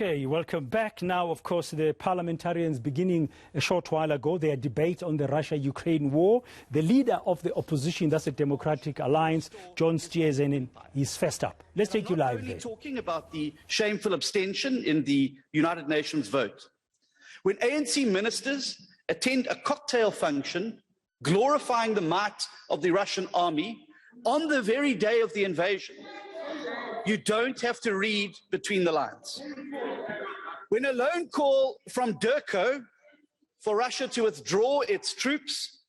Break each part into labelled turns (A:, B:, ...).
A: Okay, welcome back. Now, of course, the parliamentarians beginning a short while ago their debate on the Russia-Ukraine war. The leader of the opposition, that's the Democratic Alliance, John Stiezen, is first up. Let's take you live there.
B: Talking about the shameful abstention in the United Nations vote. When ANC ministers attend a cocktail function glorifying the might of the Russian army on the very day of the invasion, you don't have to read between the lines. When a lone call from Durko for Russia to withdraw its troops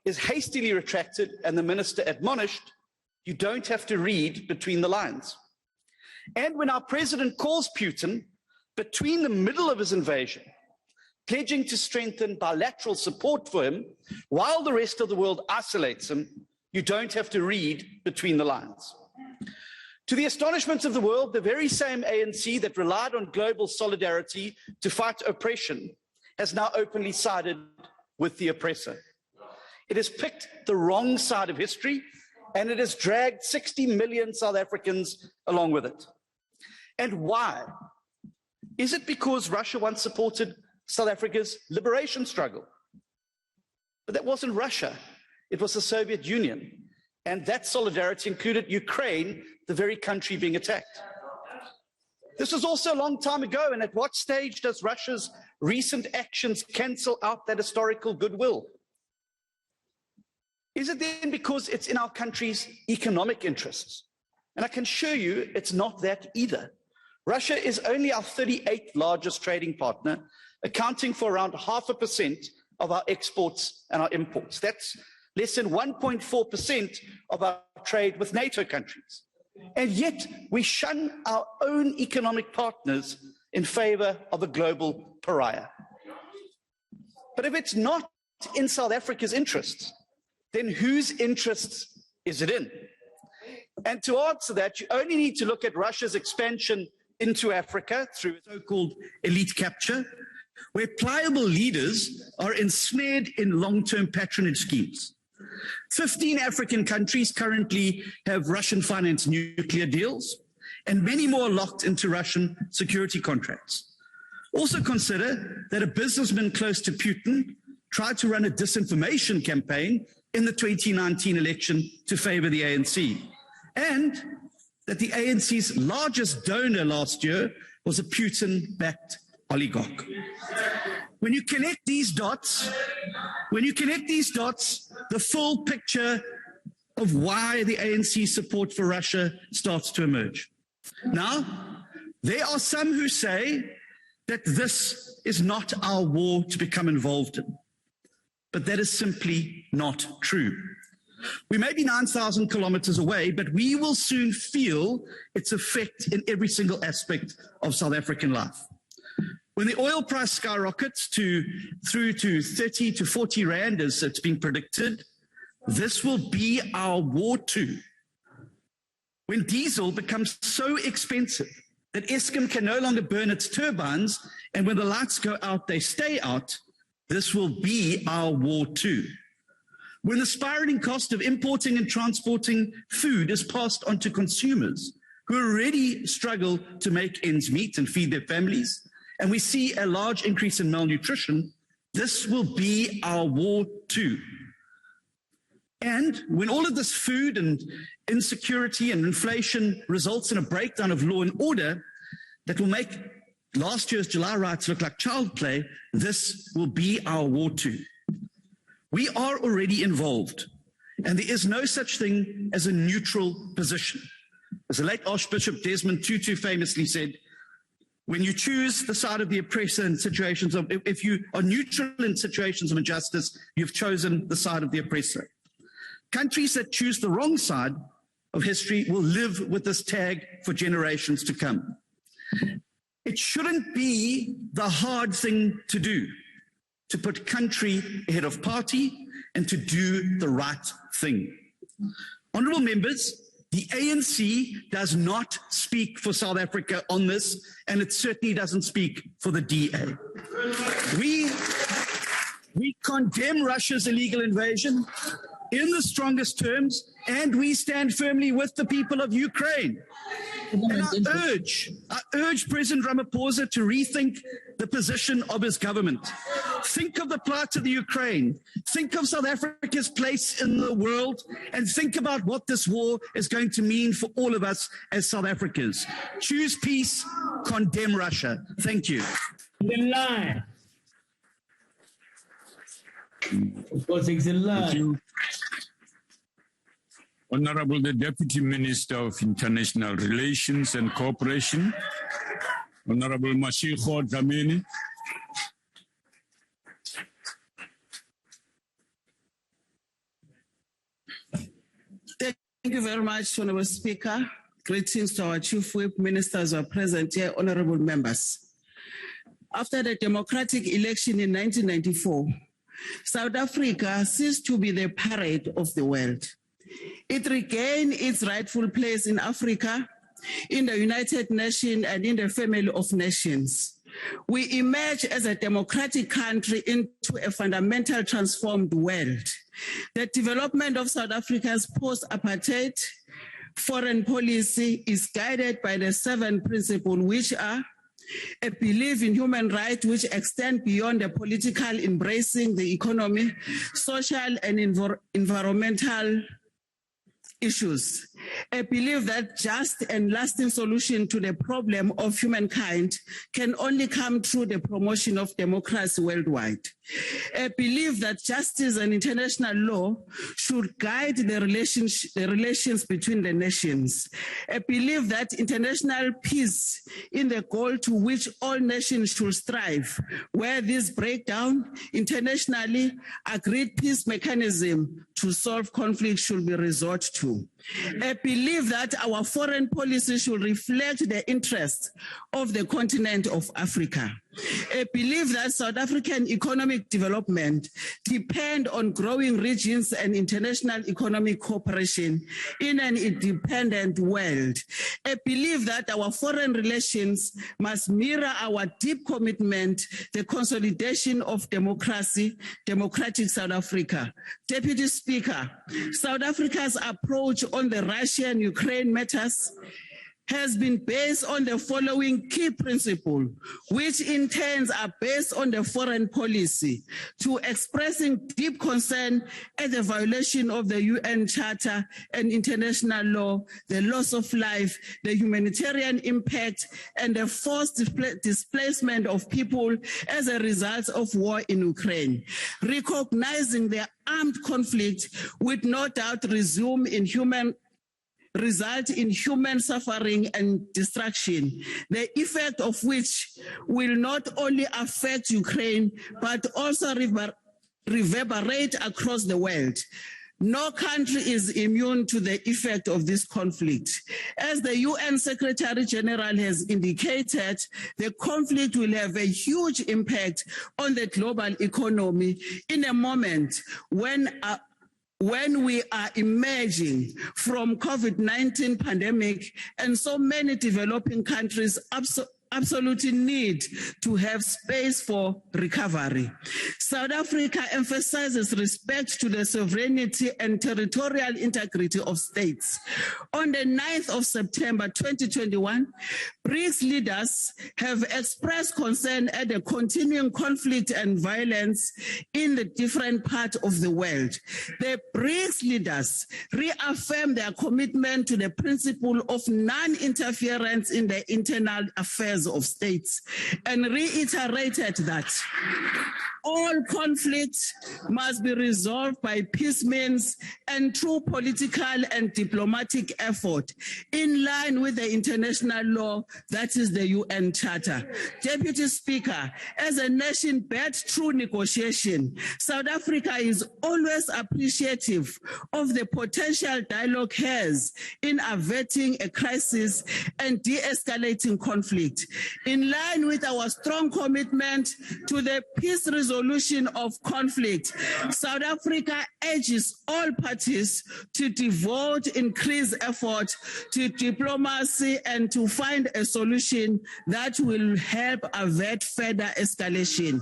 B: is hastily retracted and the minister admonished, you don't have to read between the lines. And when our president calls Putin between the middle of his invasion, pledging to strengthen bilateral support for him while the rest of the world isolates him, you don't have to read between the lines. To the astonishment of the world, the very same ANC that relied on global solidarity to fight oppression has now openly sided with the oppressor. It has picked the wrong side of history, and it has dragged 60 million South Africans along with it. And why? Is it because Russia once supported South Africa's liberation struggle? But that wasn't Russia. It was the Soviet Union. And that solidarity included Ukraine, the very country being attacked. This was also a long time ago, and at what stage does Russia's recent actions cancel out that historical goodwill? Is it then because it's in our country's economic interests? And I can assure you it's not that either. Russia is only our 38th largest trading partner, accounting for around 0.5% of our exports and our imports. That's less than 1.4% of our trade with NATO countries. And yet we shun our own economic partners in favor of a global pariah. But if it's not in South Africa's interests, then whose interests is it in? And to answer that, you only need to look at Russia's expansion into Africa through so-called elite capture, where pliable leaders are ensnared in long-term patronage schemes. 15 African countries currently have Russian-financed nuclear deals, and many more locked into Russian security contracts. Also consider that a businessman close to Putin tried to run a disinformation campaign in the 2019 election to favor the ANC, and that the ANC's largest donor last year was a Putin-backed oligarch. When you connect these dots, the full picture of why the ANC support for Russia starts to emerge. Now, there are some who say that this is not our war to become involved in, but that is simply not true. We may be 9,000 kilometers away, but we will soon feel its effect in every single aspect of South African life. When the oil price skyrockets through to 30 to 40 rand, as it's been predicted, this will be our war too. When diesel becomes so expensive that Eskom can no longer burn its turbines, and when the lights go out, they stay out, this will be our war too. When the spiraling cost of importing and transporting food is passed on to consumers who already struggle to make ends meet and feed their families, and we see a large increase in malnutrition, this will be our war too. And when all of this food and insecurity and inflation results in a breakdown of law and order that will make last year's July riots look like child play, this will be our war too. We are already involved, and there is no such thing as a neutral position. As the late Archbishop Desmond Tutu famously said, when you choose the side of the oppressor in situations of, if you are neutral in situations of injustice, you've chosen the side of the oppressor. Countries that choose the wrong side of history will live with this tag for generations to come. It shouldn't be the hard thing to do, to put country ahead of party and to do the right thing. Honourable members, the ANC does not speak for South Africa on this, and it certainly doesn't speak for the DA. We condemn Russia's illegal invasion in the strongest terms, and we stand firmly with the people of Ukraine. And I urge President Ramaphosa to rethink the position of his government. Think of the plight of the Ukraine. Think of South Africa's place in the world, and think about what this war is going to mean for all of us as South Africans. Choose peace, condemn Russia. Thank you.
C: In line. Of course, it's in line.
D: Thank you. Honorable the Deputy Minister of International Relations and Cooperation, Honorable Mashiko Dlamini.
E: Thank you very much, Honorable Speaker. Greetings to our Chief Whip, ministers who are present here, honorable members. After the democratic election in 1994, South Africa ceased to be the parade of the world. It regained its rightful place in Africa, in the United Nations, and in the family of nations. We emerged as a democratic country into a fundamental transformed world. The development of South Africa's post-apartheid foreign policy is guided by the 7 principles, which are a belief in human rights which extend beyond the political, embracing the economy, social and environmental issues. A belief that just and lasting solution to the problem of humankind can only come through the promotion of democracy worldwide. A belief that justice and international law should guide the relations between the nations. A belief that international peace in the goal to which all nations should strive, where this breakdown, internationally agreed peace mechanism to solve conflict should be resorted to. A belief that our foreign policy should reflect the interests of the continent of Africa. A belief that South African economic development depend on growing regions and international economic cooperation in an independent world. A belief that our foreign relations must mirror our deep commitment, the consolidation of democracy, democratic South Africa. Deputy Speaker, South Africa's approach on the Russian-Ukraine matters has been based on the following key principles, which in turn are based on the foreign policy, to expressing deep concern at the violation of the UN Charter and international law, the loss of life, the humanitarian impact, and the forced displacement of people as a result of war in Ukraine. Recognizing the armed conflict would no doubt result in human suffering and destruction, the effect of which will not only affect Ukraine, but also reverberate across the world. No country is immune to the effect of this conflict. As the UN Secretary General has indicated, the conflict will have a huge impact on the global economy in a moment when we are emerging from COVID-19 pandemic, and so many developing countries absolutely need to have space for recovery. South Africa emphasizes respect to the sovereignty and territorial integrity of states. On the 9th of September 2021, BRICS leaders have expressed concern at the continuing conflict and violence in the different parts of the world. The BRICS leaders reaffirmed their commitment to the principle of non-interference in the internal affairs of states and reiterated that all conflicts must be resolved by peace means and through political and diplomatic effort in line with the international law, that is the UN Charter. Deputy Speaker, as a nation built through negotiation, South Africa is always appreciative of the potential dialogue has in averting a crisis and de-escalating conflict. In line with our strong commitment to the peace resolution of conflict, South Africa urges all parties to devote increased effort to diplomacy and to find a solution that will help avert further escalation.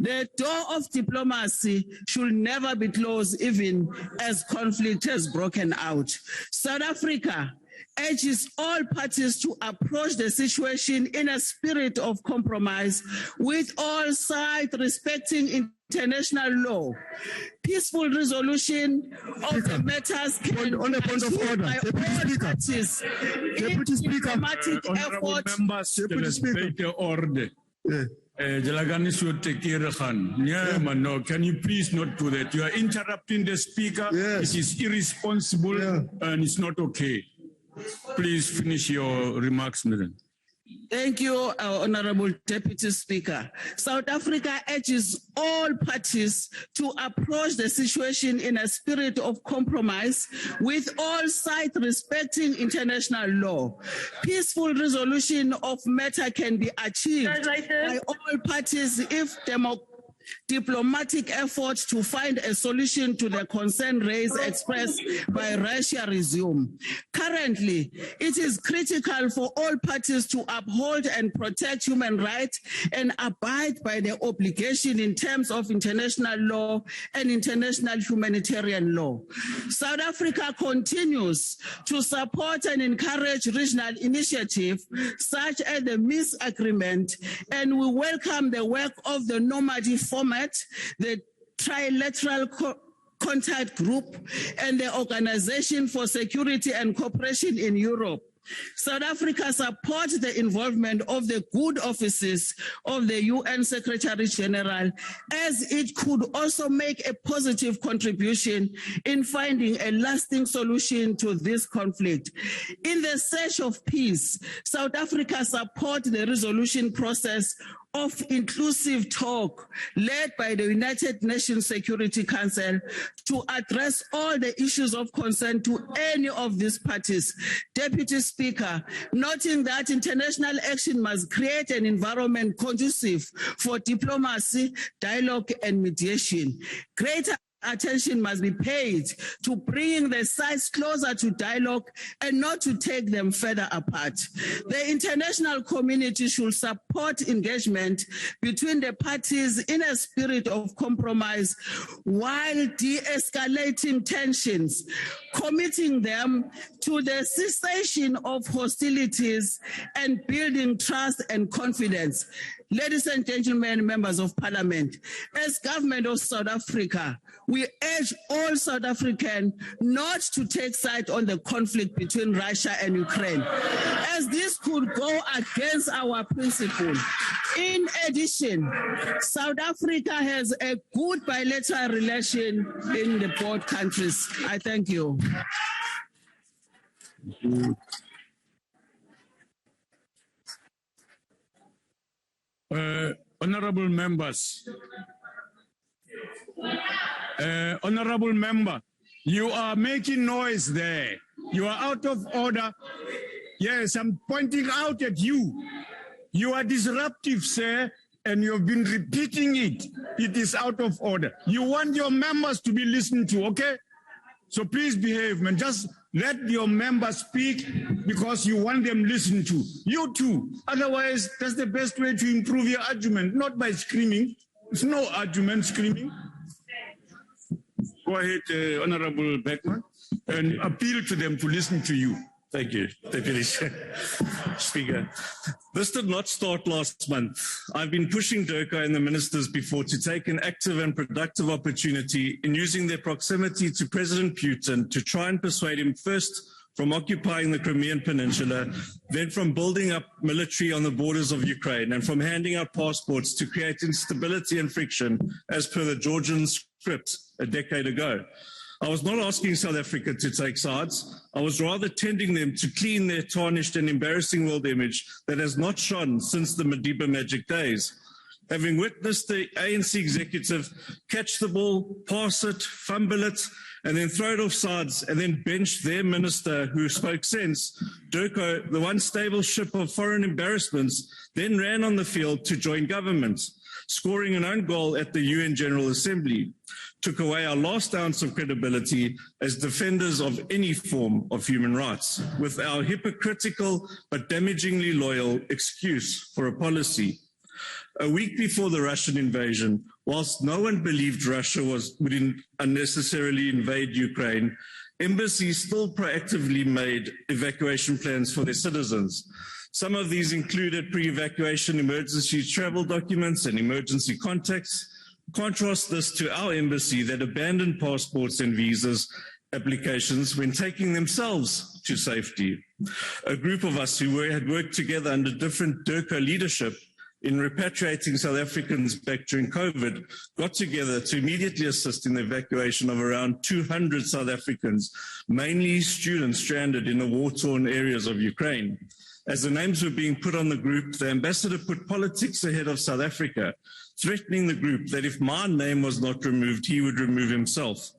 E: The door of diplomacy should never be closed even as conflict has broken out. South Africa urges all parties to approach the situation in a spirit of compromise, with all sides respecting international law. Peaceful resolution of the matters can
F: on a point of order.
E: by all parties.
F: Deputy Speaker.
E: Diplomatic
D: Honorable
E: efforts.
D: members,
F: Deputy Speaker.
D: the order.
F: Yeah.
D: No, can you please not do that? You are interrupting the speaker.
F: Yes.
D: It is irresponsible and it's not okay. Please finish your remarks, madam.
E: Thank you, Honorable Deputy Speaker. South Africa urges all parties to approach the situation in a spirit of compromise, with all sides respecting international law. Peaceful resolution of matter can be achieved by all parties if diplomatic efforts to find a solution to the concern raised expressed by Russia resume. Currently, it is critical for all parties to uphold and protect human rights and abide by their obligation in terms of international law and international humanitarian law. South Africa continues to support and encourage regional initiatives such as the Minsk Agreement, and we welcome the work of the Normandy format, the Trilateral Contact Group, and the Organization for Security and Cooperation in Europe. South Africa supports the involvement of the good offices of the UN Secretary General, as it could also make a positive contribution in finding a lasting solution to this conflict. In the search of peace, South Africa supports the resolution process of inclusive talk led by the United Nations Security Council to address all the issues of concern to any of these parties. Deputy Speaker, noting that international action must create an environment conducive for diplomacy, dialogue, and mediation. Greater attention must be paid to bringing the sides closer to dialogue and not to take them further apart. The international community should support engagement between the parties in a spirit of compromise while de-escalating tensions, committing them to the cessation of hostilities and building trust and confidence. Ladies and gentlemen, members of parliament, as government of South Africa, we urge all South Africans not to take side on the conflict between Russia and Ukraine, as this could go against our principle. In addition, South Africa has a good bilateral relation in the both countries. I thank you.
D: Honorable members, honorable member, you are making noise there. You are out of order. Yes, I'm pointing out at you. You are disruptive, sir, and you have been repeating it. It is out of order. You want your members to be listened to, okay? So please behave, man. Just let your members speak because you want them listened to. You too. Otherwise, that's the best way to improve your argument, not by screaming. It's no argument screaming. Go ahead, Honorable Beckman, and appeal to them to listen to you.
G: Thank you, Deputy Speaker. This did not start last month. I've been pushing Durka and the ministers before to take an active and productive opportunity in using their proximity to President Putin to try and persuade him first from occupying the Crimean Peninsula, then from building up military on the borders of Ukraine, and from handing out passports to create instability and friction as per the Georgian script a decade ago. I was not asking South Africa to take sides. I was rather tending them to clean their tarnished and embarrassing world image that has not shone since the Madiba Magic days. Having witnessed the ANC executive catch the ball, pass it, fumble it, and then throw it off sides, and then bench their minister who spoke sense, Durko, the one stable ship of foreign embarrassments, then ran on the field to join government, scoring an own goal at the UN General Assembly, took away our last ounce of credibility as defenders of any form of human rights, with our hypocritical but damagingly loyal excuse for a policy. A week before the Russian invasion, whilst no one believed Russia would unnecessarily invade Ukraine, embassies still proactively made evacuation plans for their citizens. Some of these included pre-evacuation emergency travel documents and emergency contacts. Contrast this to our embassy that abandoned passports and visas applications when taking themselves to safety. A group of us who had worked together under different DIRCO leadership in repatriating South Africans back during COVID, got together to immediately assist in the evacuation of around 200 South Africans, mainly students stranded in the war-torn areas of Ukraine. As the names were being put on the group, the ambassador put politics ahead of South Africa, threatening the group that if my name was not removed, he would remove himself.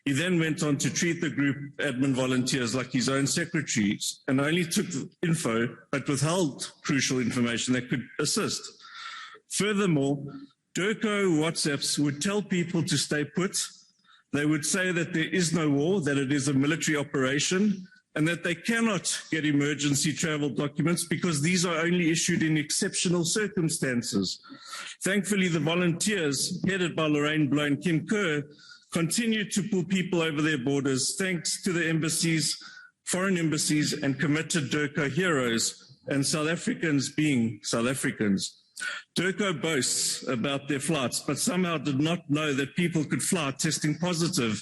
G: He then went on to treat the group admin volunteers like his own secretaries and only took info but withheld crucial information that could assist. Furthermore, DIRCO WhatsApps would tell people to stay put. They would say that there is no war, that it is a military operation, and that they cannot get emergency travel documents because these are only issued in exceptional circumstances. Thankfully, the volunteers, headed by Lorraine Blow and Kim Kerr, continued to pull people over their borders thanks to the embassies, foreign embassies, and committed DIRCO heroes, and South Africans being South Africans. DIRCO boasts about their flights, but somehow did not know that people could fly testing positive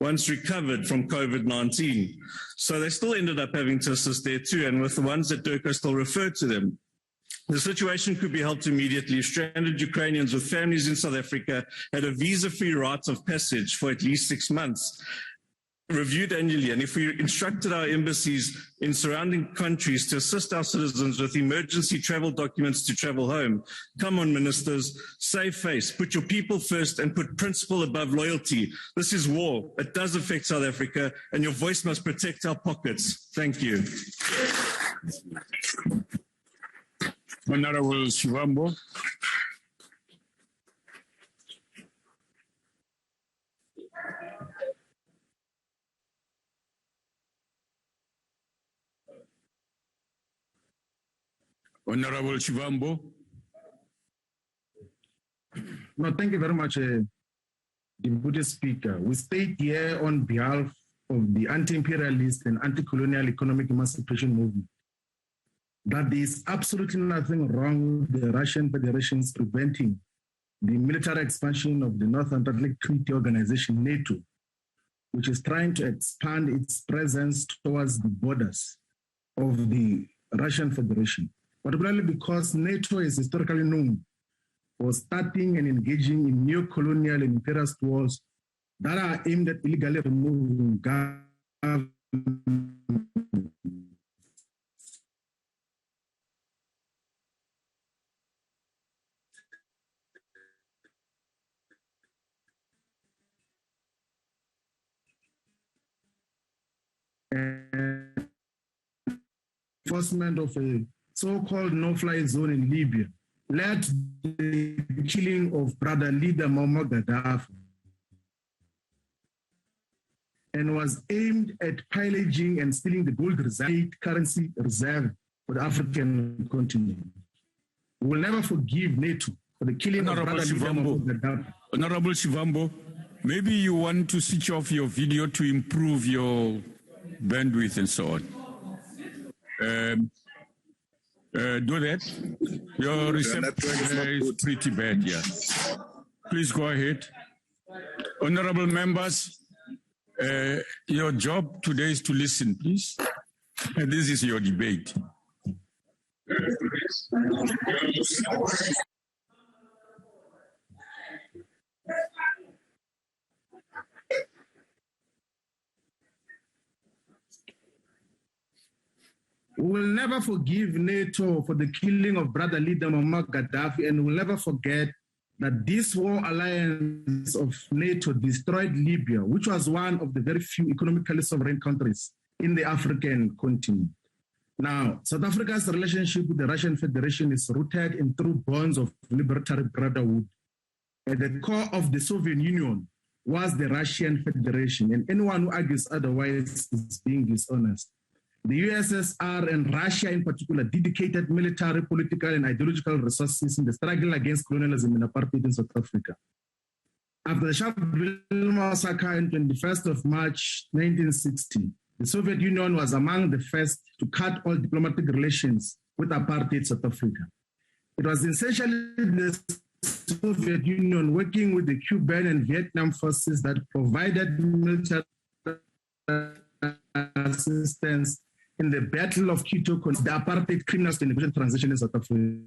G: once recovered from COVID-19. So they still ended up having to assist there too, and with the ones that DIRCO still referred to them. The situation could be helped immediately. Stranded Ukrainians with families in South Africa had a visa-free right of passage for at least 6 months, reviewed annually. And if we instructed our embassies in surrounding countries to assist our citizens with emergency travel documents to travel home, come on, ministers, save face, put your people first and put principle above loyalty. This is war. It does affect South Africa, and your voice must protect our pockets. Thank you.
D: Honorable Shivambo. Honorable Shivambo.
F: No, thank you very much, Deputy Speaker. We state here on behalf of the anti-imperialist and anti-colonial economic emancipation movement that there is absolutely nothing wrong with the Russian Federation's preventing the military expansion of the North Atlantic Treaty Organization, NATO, which is trying to expand its presence towards the borders of the Russian Federation, particularly because NATO is historically known for starting and engaging in neo-colonial and imperialist wars that are aimed at illegally removing government. Enforcement of a so-called no-fly zone in Libya led to the killing of brother leader Muammar Gaddafi and was aimed at pillaging and stealing the gold reserve, currency reserve for the African continent. We will never forgive NATO for the killing of brother leader Muammar Gaddafi.
D: Honorable Shivambo, maybe you want to switch off your video to improve your bandwidth and so on. Do that. Your reception is pretty bad, yeah. Please go ahead. Honorable members, your job today is to listen, please. And this is your debate.
F: We will never forgive NATO for the killing of brother leader Muammar Gaddafi, and we'll never forget that this war alliance of NATO destroyed Libya, which was one of the very few economically sovereign countries in the African continent. Now, South Africa's relationship with the Russian Federation is rooted in true bonds of libertary brotherhood. At the core of the Soviet Union was the Russian Federation, and anyone who argues otherwise is being dishonest. The USSR and Russia in particular dedicated military, political, and ideological resources in the struggle against colonialism and apartheid in South Africa. After the Sharpeville massacre on 21st of March 1960, the Soviet Union was among the first to cut all diplomatic relations with apartheid South Africa. It was essentially the Soviet Union working with the Cuban and Vietnam forces that provided military assistance in the Battle of Quito, the apartheid criminals to negotiate transition in South Africa.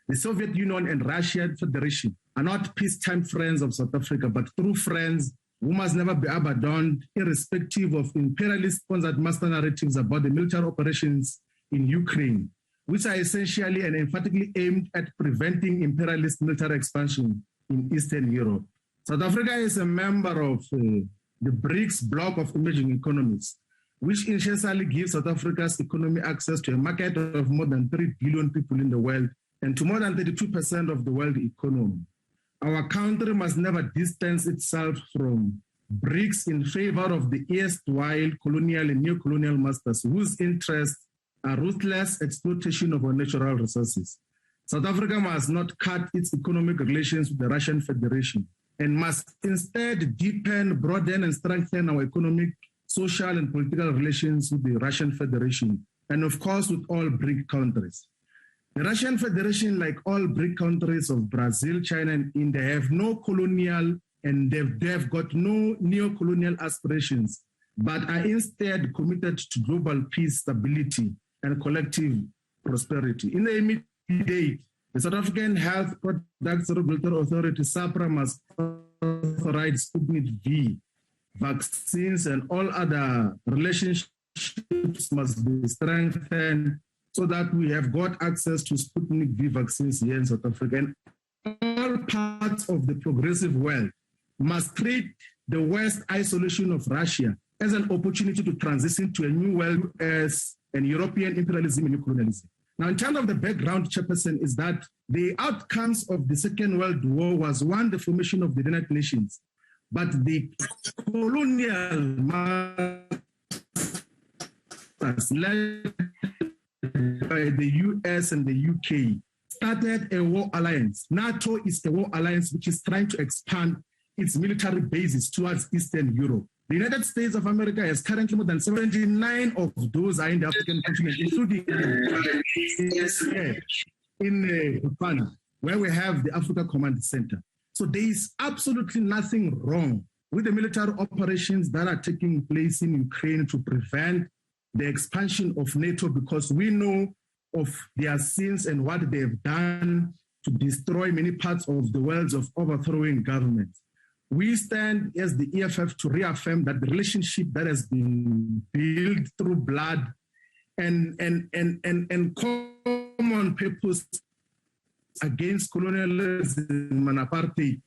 F: The Soviet Union and Russian Federation are not peacetime friends of South Africa, but true friends who must never be abandoned, irrespective of imperialist-sponsored master narratives about the military operations in Ukraine, which are essentially and emphatically aimed at preventing imperialist military expansion in Eastern Europe. South Africa is a member of the BRICS bloc of emerging economies, which essentially gives South Africa's economy access to a market of more than 3 billion people in the world and to more than 32% of the world economy. Our country must never distance itself from BRICS in favor of the erstwhile colonial and neo-colonial masters whose interests are ruthless exploitation of our natural resources. South Africa must not cut its economic relations with the Russian Federation and must instead deepen, broaden, and strengthen our economic, social, and political relations with the Russian Federation, and of course with all BRIC countries. The Russian Federation, like all BRIC countries of Brazil, China, and India, have no colonial and they've got no neo-colonial aspirations, but are instead committed to global peace, stability, and collective prosperity. In the immediate, the South African Health Products Regulatory Authority, SAHPRA, must authorize Sputnik V vaccines, and all other relationships must be strengthened so that we have got access to Sputnik V vaccines here in South Africa. And all parts of the progressive world must treat the West isolation of Russia as an opportunity to transition to a new world as an European imperialism and new colonialism. Now, in terms of the background, Chairperson, is that the outcomes of the Second World War was, one, the formation of the United Nations, but the colonial masters led by the US and the UK started a war alliance. NATO is a war alliance which is trying to expand its military bases towards Eastern Europe. The United States of America has currently more than 79 of those are in the African continent, including in Ghana, where we have the Africa Command Center. So there is absolutely nothing wrong with the military operations that are taking place in Ukraine to prevent the expansion of NATO, because we know of their sins and what they've done to destroy many parts of the world of overthrowing governments. We stand as the EFF to reaffirm that the relationship that has been built through blood and common purpose against colonialism and apartheid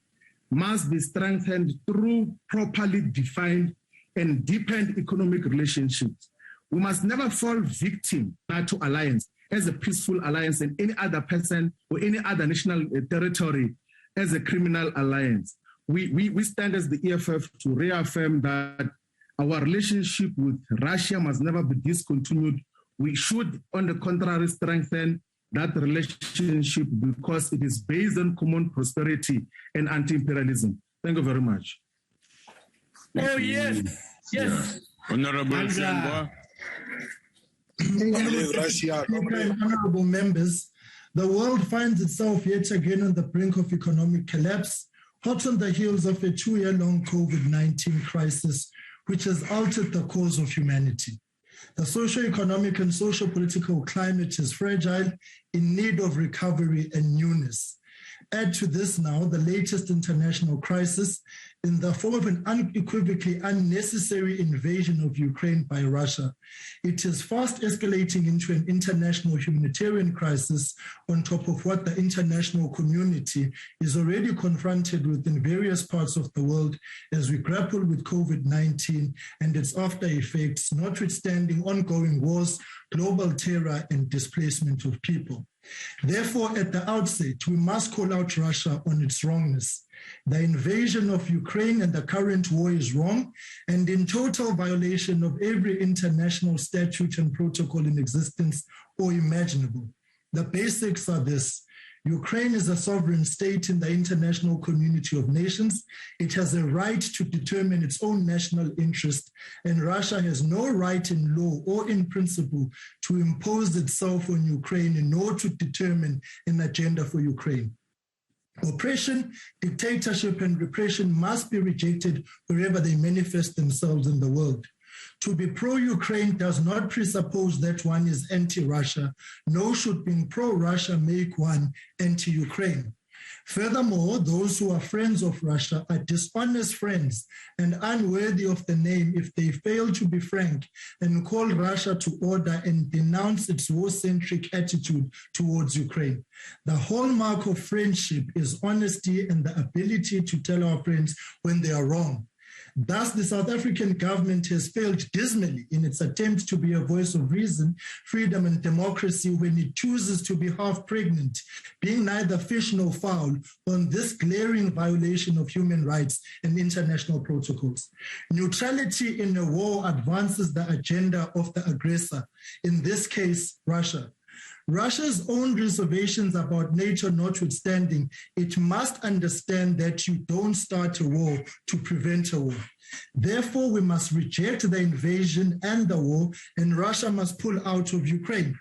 F: must be strengthened through properly defined and deepened economic relationships. We must never fall victim to alliance as a peaceful alliance and any other person or any other national territory as a criminal alliance. We stand as the EFF to reaffirm that our relationship with Russia must never be discontinued. We should, on the contrary, strengthen that relationship because it is based on common prosperity and anti-imperialism. Thank you very much.
C: Oh, yes. Yes.
D: Honorable Sengwa.
H: Honorable members, the world finds itself yet again on the brink of economic collapse, hot on the heels of a 2-year-long COVID-19 crisis, which has altered the course of humanity. The socio-economic and socio-political climate is fragile, in need of recovery and newness. Add to this now the latest international crisis in the form of an unequivocally unnecessary invasion of Ukraine by Russia. It is fast escalating into an international humanitarian crisis on top of what the international community is already confronted with in various parts of the world as we grapple with COVID-19 and its after effects, notwithstanding ongoing wars, global terror, and displacement of people. Therefore, at the outset, we must call out Russia on its wrongness. The invasion of Ukraine and the current war is wrong and in total violation of every international statute and protocol in existence or imaginable. The basics are this: Ukraine is a sovereign state in the international community of nations. It has a right to determine its own national interest, and Russia has no right in law or in principle to impose itself on Ukraine nor to determine an agenda for Ukraine. Oppression, dictatorship, and repression must be rejected wherever they manifest themselves in the world. To be pro-Ukraine does not presuppose that one is anti-Russia, nor should being pro-Russia make one anti-Ukraine. Furthermore, those who are friends of Russia are dishonest friends and unworthy of the name if they fail to be frank and call Russia to order and denounce its war-centric attitude towards Ukraine. The hallmark of friendship is honesty and the ability to tell our friends when they are wrong. Thus, the South African government has failed dismally in its attempt to be a voice of reason, freedom, and democracy when it chooses to be half pregnant, being neither fish nor fowl on this glaring violation of human rights and international protocols. Neutrality in a war advances the agenda of the aggressor, in this case, Russia. Russia's own reservations about NATO notwithstanding, it must understand that you don't start a war to prevent a war. Therefore, we must reject the invasion and the war, and Russia must pull out of Ukraine.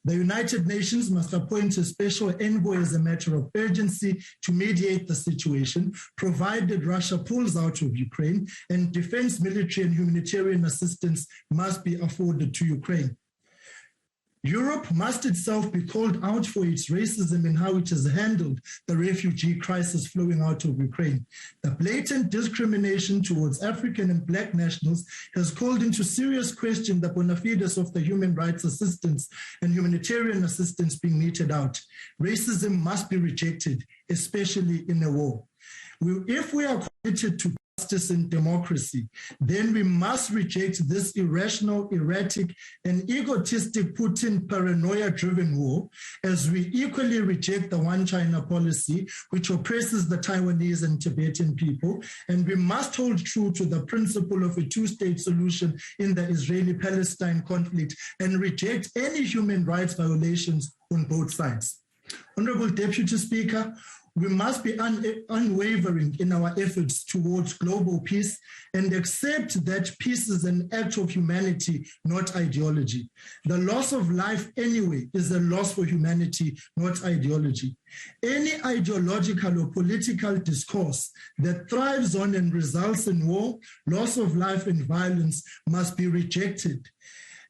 H: The United Nations must appoint a special envoy as a matter of urgency to mediate the situation, provided Russia pulls out of Ukraine, and defense, military, and humanitarian assistance must be afforded to Ukraine. Europe must itself be called out for its racism and how it has handled the refugee crisis flowing out of Ukraine. The blatant discrimination towards African and Black nationals has called into serious question the bona fides of the human rights assistance and humanitarian assistance being meted out. Racism must be rejected, especially in a war. If we are committed to justice and democracy, then we must reject this irrational, erratic, and egotistic Putin paranoia-driven war, as we equally reject the one China policy, which oppresses the Taiwanese and Tibetan people, and we must hold true to the principle of a two-state solution in the Israeli-Palestine conflict and reject any human rights violations on both sides. Honorable Deputy Speaker, we must be unwavering in our efforts towards global peace and accept that peace is an act of humanity, not ideology. The loss of life anyway is a loss for humanity, not ideology. Any ideological or political discourse that thrives on and results in war, loss of life, and violence must be rejected,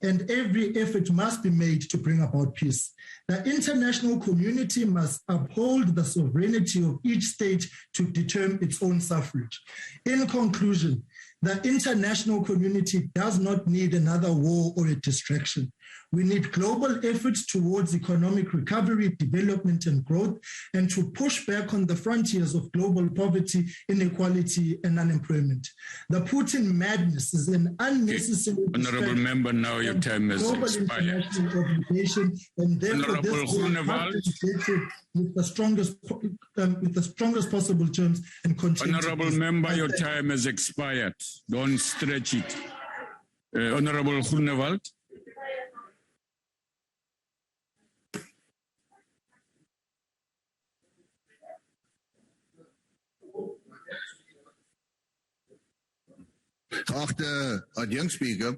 H: and every effort must be made to bring about peace. The international community must uphold the sovereignty of each state to determine its own suffrage. In conclusion, the international community does not need another war or a distraction. We need global efforts towards economic recovery, development, and growth, and to push back on the frontiers of global poverty, inequality, and unemployment. The Putin madness is an unnecessary
D: Honorable Member, now your time has expired.
H: International obligation, and therefore this will have to be rejected with the strongest possible terms and continue.
D: Honorable Member, your time has expired. Don't stretch it. Honorable Groenewald.
I: Geachte adjunct speaker,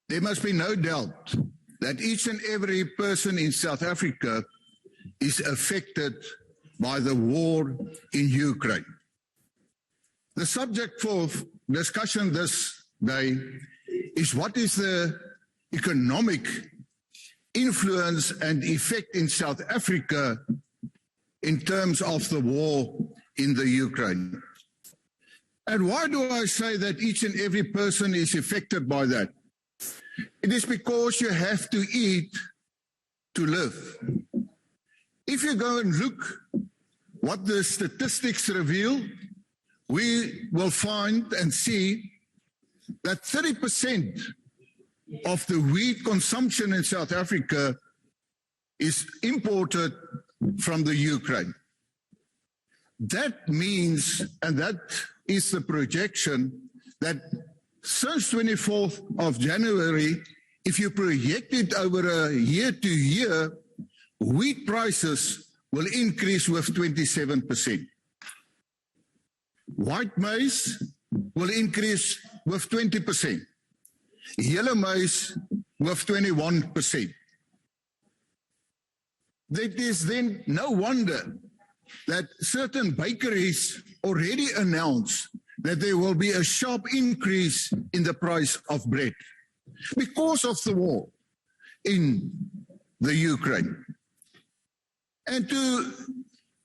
I: there must be no doubt that each and every person in South Africa is affected by the war in Ukraine. The subject for discussion this day is what is the economic influence and effect in South Africa in terms of the war in the Ukraine. And why do I say that each and every person is affected by that? It is because you have to eat to live. If you go and look what the statistics reveal, we will find and see that 30% of the wheat consumption in South Africa is imported from the Ukraine. That means, and that is the projection, that since 24th of January, if you project it over a year to year, wheat prices will increase with 27%. White maize will increase with 20%. Yellow maize with 21%. That is then no wonder that certain bakeries already announced that there will be a sharp increase in the price of bread because of the war in the Ukraine. And to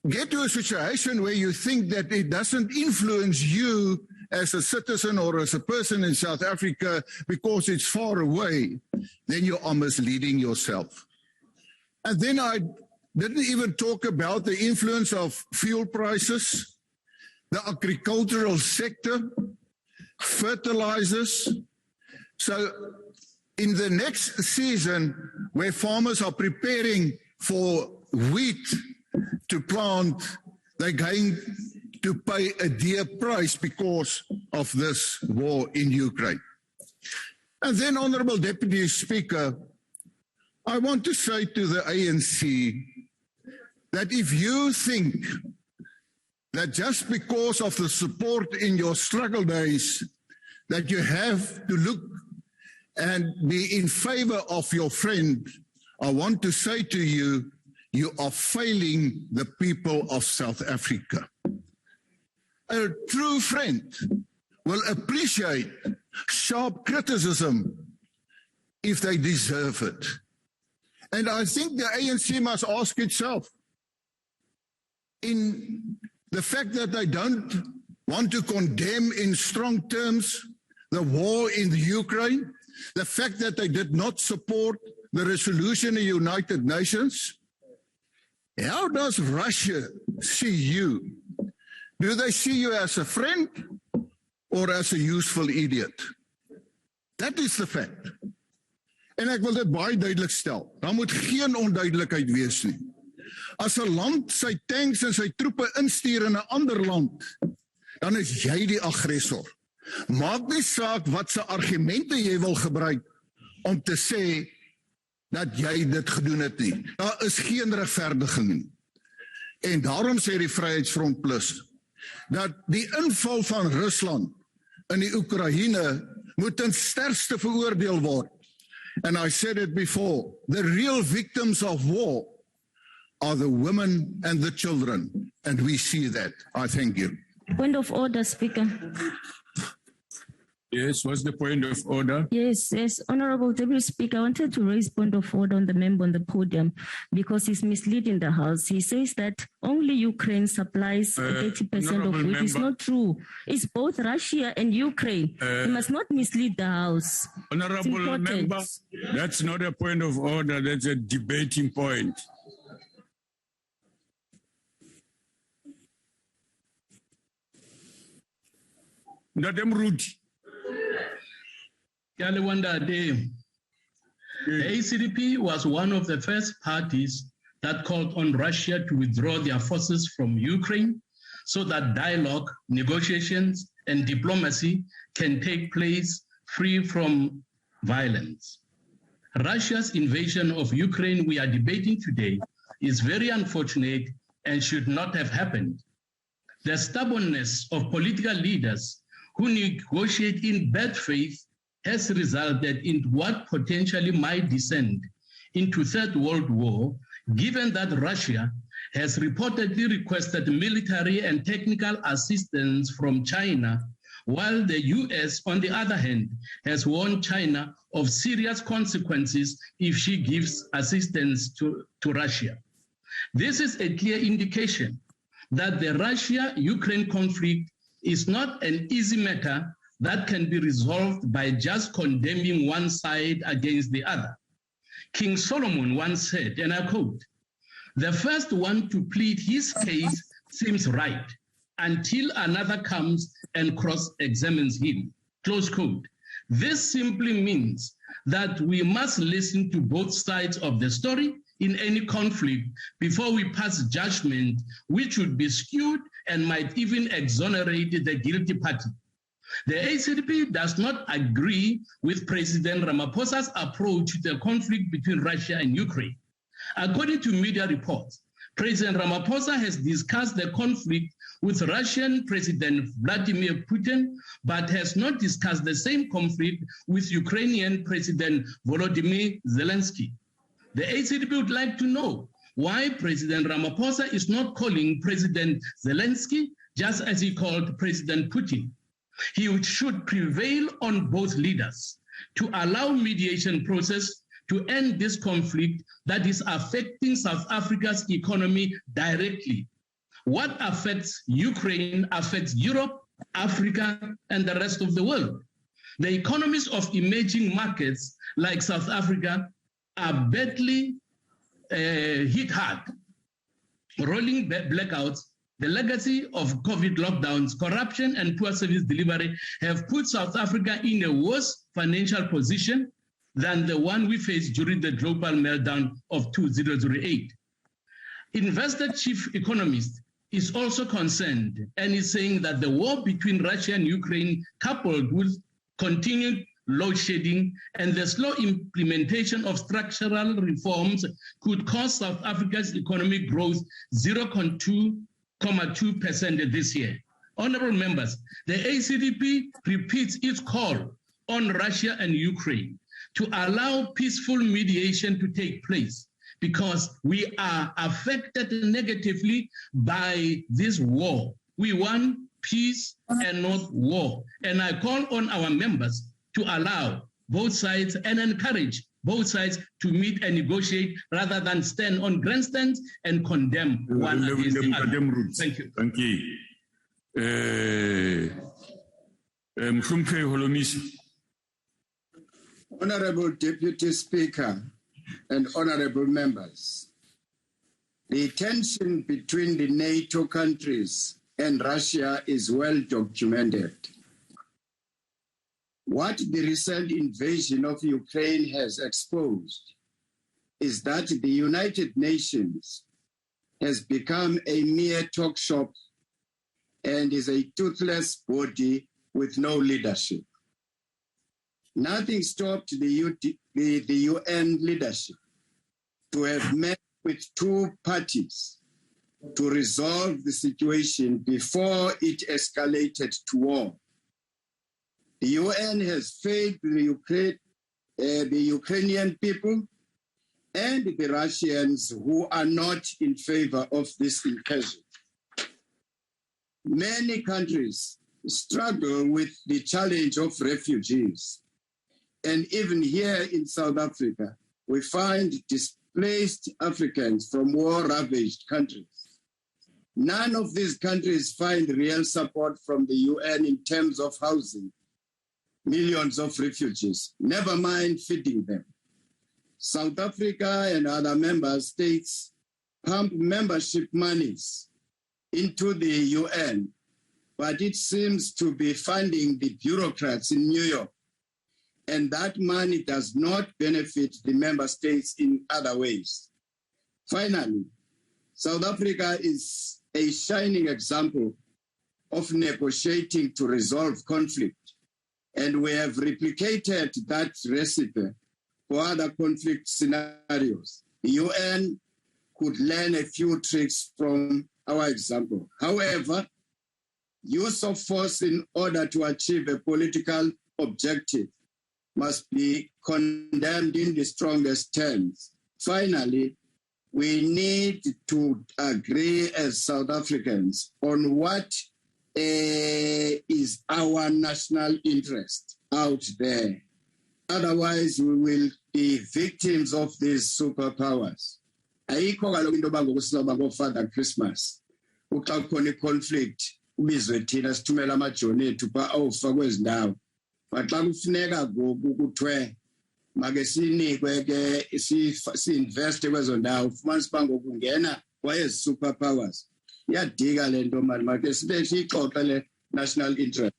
I: get to a situation where you think that it doesn't influence you as a citizen or as a person in South Africa because it's far away, then you are misleading yourself. And then I didn't even talk about the influence of fuel prices, the agricultural sector, fertilizers. So in the next season, where farmers are preparing for wheat to plant, they're going to pay a dear price because of this war in Ukraine. And then, Honorable Deputy Speaker, I want to say to the ANC that if you think that just because of the support in your struggle days that you have to look and be in favor of your friend, I want to say to you, you are failing the people of South Africa. A true friend will appreciate sharp criticism if they deserve it. And I think the ANC must ask itself, in the fact that they don't want to condemn in strong terms the war in the Ukraine, the fact that they did not support the resolution of the United Nations, how does Russia see you? Do they see you as a friend or as a useful idiot? That is the fact. En ek wil dit baie duidelik stel. Daar moet geen onduidelikheid wees nie. As 'n land sy tanks en sy troepe instuur in 'n ander land, dan is jy die aggressor. Maak nie saak wat se argumente jy wil gebruik om te sê dat jy dit gedoen het nie. Daar is geen regverdiging nie. En daarom sê die Vryheidsfront Plus dat die inval van Rusland in die Oekraïne moet ten sterkste veroordeel word. And I said it before, the real victims of war are the women and the children, and we see that. I thank you.
J: Point of order, Speaker.
D: Yes, what's the point of order?
J: Yes, Honorable Deputy Speaker, I wanted to raise point of order on the member on the podium because he's misleading the House. He says that only Ukraine supplies 30% of wheat. It's not true. It's both Russia and Ukraine. He must not mislead the House.
D: Honorable member, that's not a point of order. That's a debating point. Madam Rudy.
C: The ACDP was one of the first parties that called on Russia to withdraw their forces from Ukraine so that dialogue, negotiations, and diplomacy can take place free from violence. Russia's invasion of Ukraine we are debating today is very unfortunate and should not have happened. The stubbornness of political leaders who negotiate in bad faith has resulted in what potentially might descend into Third World War, given that Russia has reportedly requested military and technical assistance from China, while the US, on the other hand, has warned China of serious consequences if she gives assistance to Russia. This is a clear indication that the Russia-Ukraine conflict is not an easy matter that can be resolved by just condemning one side against the other. King Solomon once said, and I quote, "The first one to plead his case seems right until another comes and cross-examines him," close quote. This simply means that we must listen to both sides of the story in any conflict before we pass judgment, which would be skewed and might even exonerate the guilty party. The ACDP does not agree with President Ramaphosa's approach to the conflict between Russia and Ukraine. According to media reports, President Ramaphosa has discussed the conflict with Russian President Vladimir Putin, but has not discussed the same conflict with Ukrainian President Volodymyr Zelensky. The ACDP would like to know why President Ramaphosa is not calling President Zelensky just as he called President Putin. He should prevail on both leaders to allow mediation process to end this conflict that is affecting South Africa's economy directly. What affects Ukraine affects Europe, Africa, and the rest of the world. The economies of emerging markets like South Africa are badly hit hard. Rolling blackouts, the legacy of COVID lockdowns, corruption, and poor service delivery have put South Africa in a worse financial position than the one we faced during the global meltdown of 2008. Investor chief economist is also concerned and is saying that the war between Russia and Ukraine, coupled with continued load shedding and the slow implementation of structural reforms, could cause South Africa's economic growth 0.2% this year. Honorable members, the ACDP repeats its call on Russia and Ukraine to allow peaceful mediation to take place, because we are affected negatively by this war. We want peace and not war. And I call on our members to allow both sides and encourage both sides to meet and negotiate rather than stand on grandstands and condemn one against the other. Thank you.
D: Thank you.
K: Honorable Deputy Speaker and honorable members, the tension between the NATO countries and Russia is well documented. What the recent invasion of Ukraine has exposed is that the United Nations has become a mere talk shop and is a toothless body with no leadership. Nothing stopped the UN leadership to have met with two parties to resolve the situation before it escalated to war. The UN has failed the Ukrainian people and the Russians who are not in favor of this incursion. Many countries struggle with the challenge of refugees. And even here in South Africa, we find displaced Africans from war-ravaged countries. None of these countries find real support from the UN in terms of housing millions of refugees, never mind feeding them. South Africa and other member states pump membership monies into the UN, but it seems to be funding the bureaucrats in New York. And that money does not benefit the member states in other ways. Finally, South Africa is a shining example of negotiating to resolve conflict. And we have replicated that recipe for other conflict scenarios. The UN could learn a few tricks from our example. However, use of force in order to achieve a political objective must be condemned in the strongest terms. Finally, we need to agree as South Africans on what is our national interest out there. Otherwise, we will be victims of these superpowers. Ayikho kaloku into yoba ngoku sizoba ngooFather Christmas. Uxa kukhona i-conflict, ubizwe thina sithumela amajoni ethu phaa awufa kwezi ndawo. But xa kufuneka ngoku kuthiwe make sinikwe ke si-investe kwezo ndawo, ufumanisa uba ngoku ungena kwayezi superpowers. Iyadika le nto mali, make sibe siyixoxe le national interest.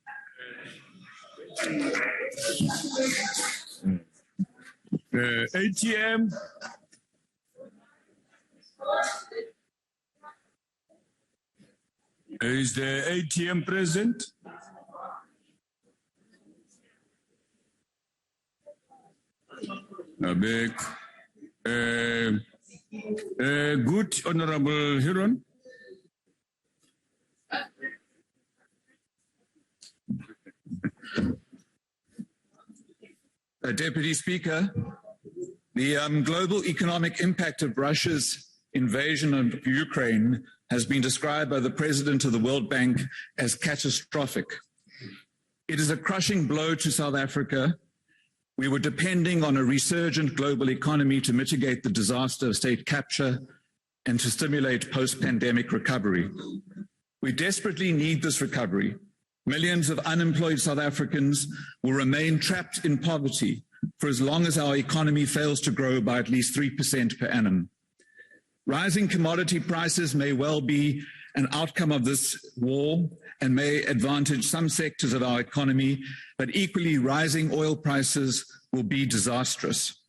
D: ATM. Is the ATM present? Abek. Good, Honorable Huron.
L: Deputy Speaker, the global economic impact of Russia's invasion of Ukraine has been described by the President of the World Bank as catastrophic. It is a crushing blow to South Africa. We were depending on a resurgent global economy to mitigate the disaster of state capture and to stimulate post-pandemic recovery. We desperately need this recovery. Millions of unemployed South Africans will remain trapped in poverty for as long as our economy fails to grow by at least 3% per annum. Rising commodity prices may well be an outcome of this war and may advantage some sectors of our economy, but equally rising oil prices will be disastrous.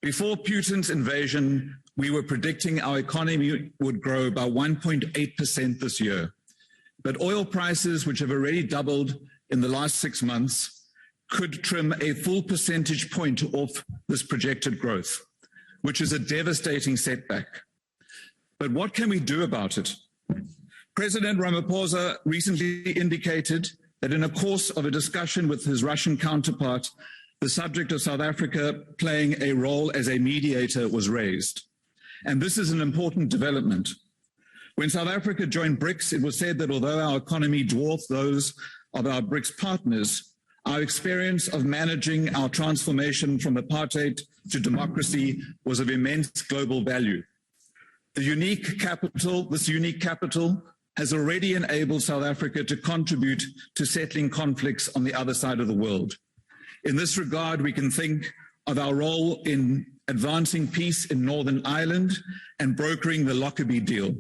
L: Before Putin's invasion, we were predicting our economy would grow by 1.8% this year. But oil prices, which have already doubled in the last 6 months, could trim a full percentage point off this projected growth, which is a devastating setback. But what can we do about it? President Ramaphosa recently indicated that in the course of a discussion with his Russian counterpart, the subject of South Africa playing a role as a mediator was raised. And this is an important development. When South Africa joined BRICS, it was said that although our economy dwarfed those of our BRICS partners, our experience of managing our transformation from apartheid to democracy was of immense global value. This unique capital has already enabled South Africa to contribute to settling conflicts on the other side of the world. In this regard, we can think of our role in advancing peace in Northern Ireland and brokering the Lockerbie deal.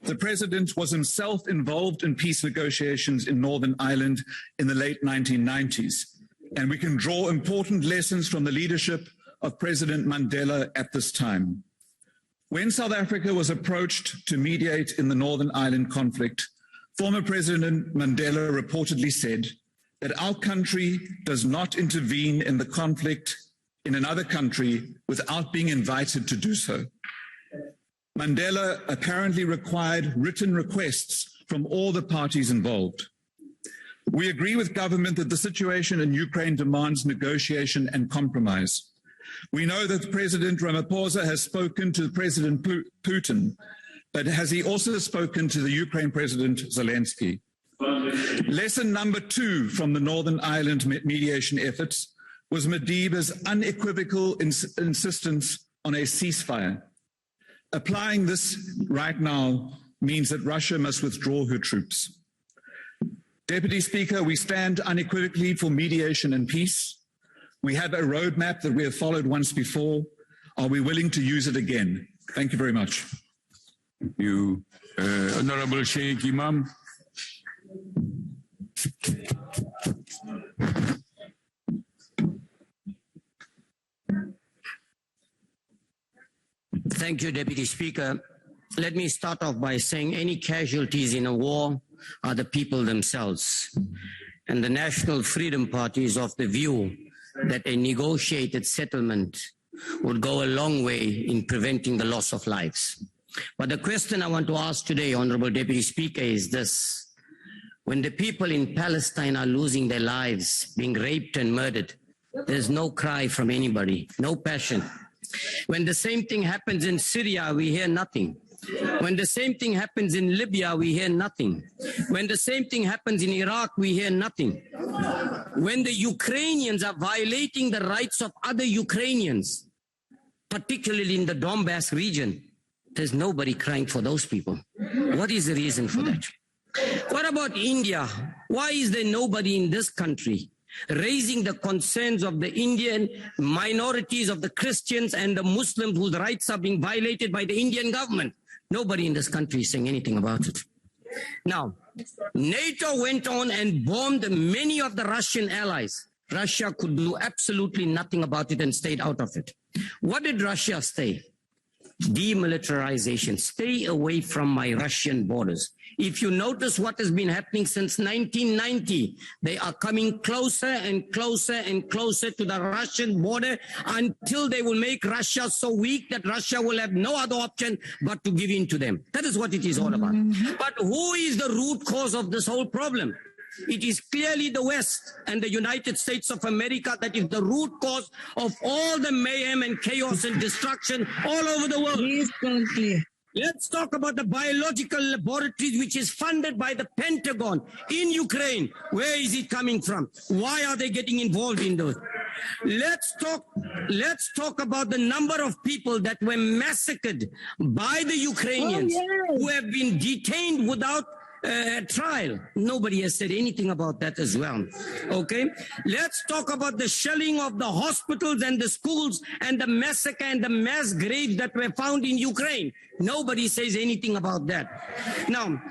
L: The President was himself involved in peace negotiations in Northern Ireland in the late 1990s, and we can draw important lessons from the leadership of President Mandela at this time. When South Africa was approached to mediate in the Northern Ireland conflict, former President Mandela reportedly said that our country does not intervene in the conflict in another country without being invited to do so. Mandela apparently required written requests from all the parties involved. We agree with government that the situation in Ukraine demands negotiation and compromise. We know that President Ramaphosa has spoken to President Putin, but has he also spoken to the Ukraine President Zelensky? Lesson number 2 from the Northern Ireland mediation efforts was Madiba's unequivocal insistence on a ceasefire. Applying this right now means that Russia must withdraw her troops. Deputy Speaker, we stand unequivocally for mediation and peace. We have a roadmap that we have followed once before. Are we willing to use it again? Thank you very much.
D: Thank you. Honorable Sheikh Imam.
M: Thank you, Deputy Speaker. Let me start off by saying any casualties in a war are the people themselves. And the National Freedom Party is of the view that a negotiated settlement would go a long way in preventing the loss of lives. But the question I want to ask today, Honorable Deputy Speaker, is this. When the people in Palestine are losing their lives, being raped and murdered, there's no cry from anybody, no passion. When the same thing happens in Syria, we hear nothing. When the same thing happens in Libya, we hear nothing. When the same thing happens in Iraq, we hear nothing. When the Ukrainians are violating the rights of other Ukrainians, particularly in the Donbass region, there's nobody crying for those people. What is the reason for that? What about India? Why is there nobody in this country raising the concerns of the Indian minorities, of the Christians and the Muslims whose rights are being violated by the Indian government? Nobody in this country is saying anything about it. Now, NATO went on and bombed many of the Russian allies. Russia could do absolutely nothing about it and stayed out of it. What did Russia say? demilitarization. Stay away from my Russian borders. If you notice what has been happening since 1990, they are coming closer and closer and closer to the Russian border until they will make Russia so weak that Russia will have no other option but to give in to them. That is what it is all about. But who is the root cause of this whole problem? It is clearly the West and the United States of America that is the root cause of all the mayhem and chaos and destruction all over the world. Let's talk about the biological laboratories, which is funded by the Pentagon in Ukraine. Where is it coming from? Why are they getting involved in those? Let's talk about the number of people that were massacred by the Ukrainians who have been detained without trial. Nobody has said anything about that as well. Okay, let's talk about the shelling of the hospitals and the schools and the massacre and the mass graves that were found in Ukraine. Nobody says anything about that. Now,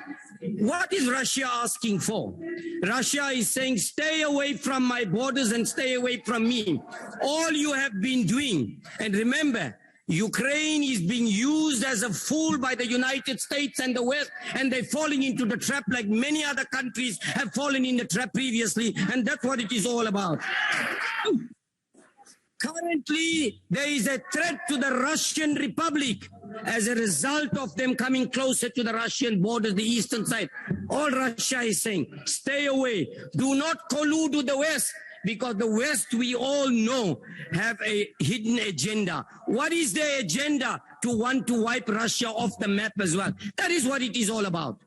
M: what is Russia asking for? Russia is saying, stay away from my borders and stay away from me. All you have been doing, and remember, Ukraine is being used as a fool by the United States and the West, and they're falling into the trap like many other countries have fallen in the trap previously, and that's what it is all about. Currently, there is a threat to the Russian Republic as a result of them coming closer to the Russian borders, the eastern side. All Russia is saying, stay away. Do not collude with the West, because the West, we all know, have a hidden agenda. What is their agenda? To want to wipe Russia off the map as well. That is what it is all about.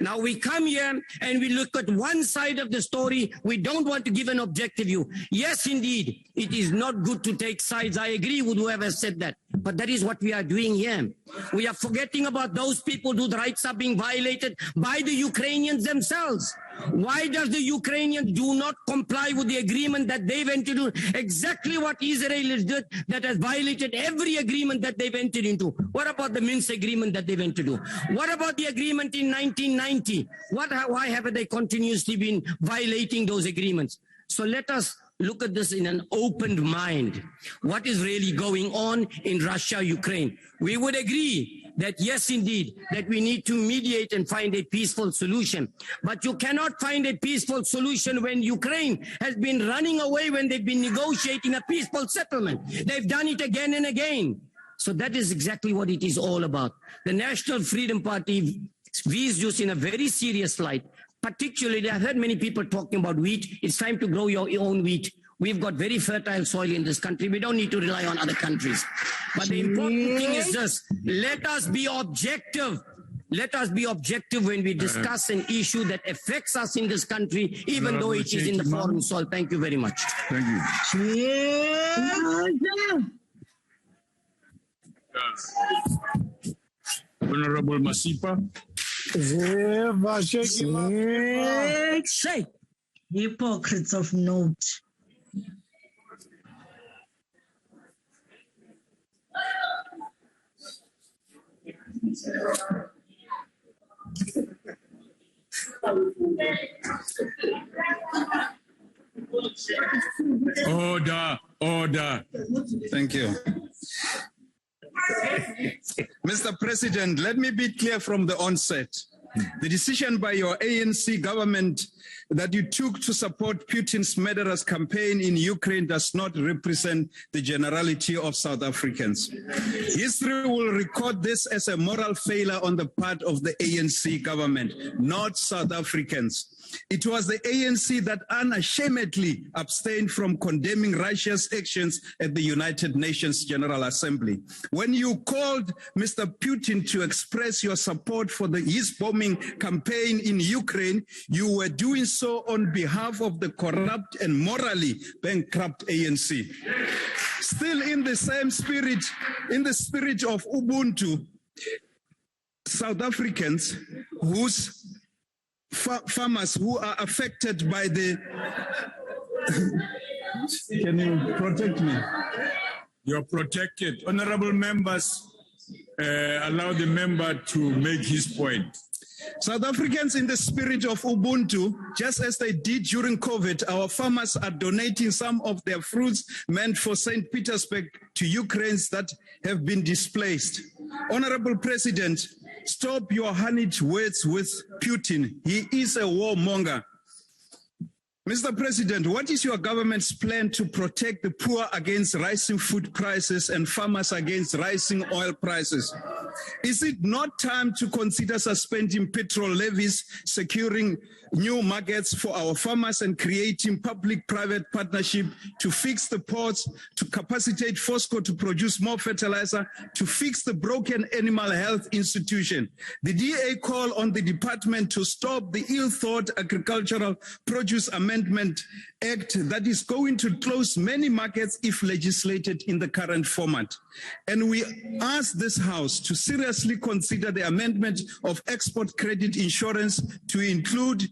M: Now we come here and we look at one side of the story. We don't want to give an objective view. Yes, indeed, it is not good to take sides. I agree with whoever said that. But that is what we are doing here. We are forgetting about those people whose rights are being violated by the Ukrainians themselves. Why does the Ukrainians do not comply with the agreement that they've entered into? Exactly what Israel has done, that has violated every agreement that they've entered into. What about the Minsk agreement that they've entered into? What about the agreement in 1990? Why haven't they continuously been violating those agreements? So let us look at this in an open mind. What is really going on in Russia, Ukraine? We would agree that yes, indeed, that we need to mediate and find a peaceful solution. But you cannot find a peaceful solution when Ukraine has been running away when they've been negotiating a peaceful settlement. They've done it again and again. So that is exactly what it is all about. The National Freedom Party views this in a very serious light. Particularly, I've heard many people talking about wheat. It's time to grow your own wheat. We've got very fertile soil in this country. We don't need to rely on other countries. But the important thing is this: let us be objective. Let us be objective when we discuss an issue that affects us in this country, even though it is in the foreign soil. Thank you very much.
D: Thank you. Honorable Masipa.
N: Shake. Hypocrites of note.
D: Order.
O: Thank you. Mr. President, let me be clear from the onset. The decision by your ANC government that you took to support Putin's murderous campaign in Ukraine does not represent the generality of South Africans. History will record this as a moral failure on the part of the ANC government, not South Africans. It was the ANC that unashamedly abstained from condemning Russia's actions at the United Nations General Assembly. When you called Mr. Putin to express your support for his bombing campaign in Ukraine, you were doing so on behalf of the corrupt and morally bankrupt ANC. Still in the same spirit, in the spirit of Ubuntu, South Africans whose farmers who are affected by the... Can you protect me?
D: You're protected. Honorable members, allow the member to make his point.
O: South Africans in the spirit of Ubuntu, just as they did during COVID, our farmers are donating some of their fruits meant for St. Petersburg to Ukrainians that have been displaced. Honorable President, stop your honeyed words with Putin. He is a warmonger. Mr. President, what is your government's plan to protect the poor against rising food prices and farmers against rising oil prices? Is it not time to consider suspending petrol levies, securing new markets for our farmers, and creating public-private partnership to fix the ports, to capacitate Fosco to produce more fertilizer, to fix the broken animal health institution? The DA call on the department to stop the ill-thought Agricultural Produce Amendment Act that is going to close many markets if legislated in the current format. And we ask this House to seriously consider the amendment of export credit insurance to include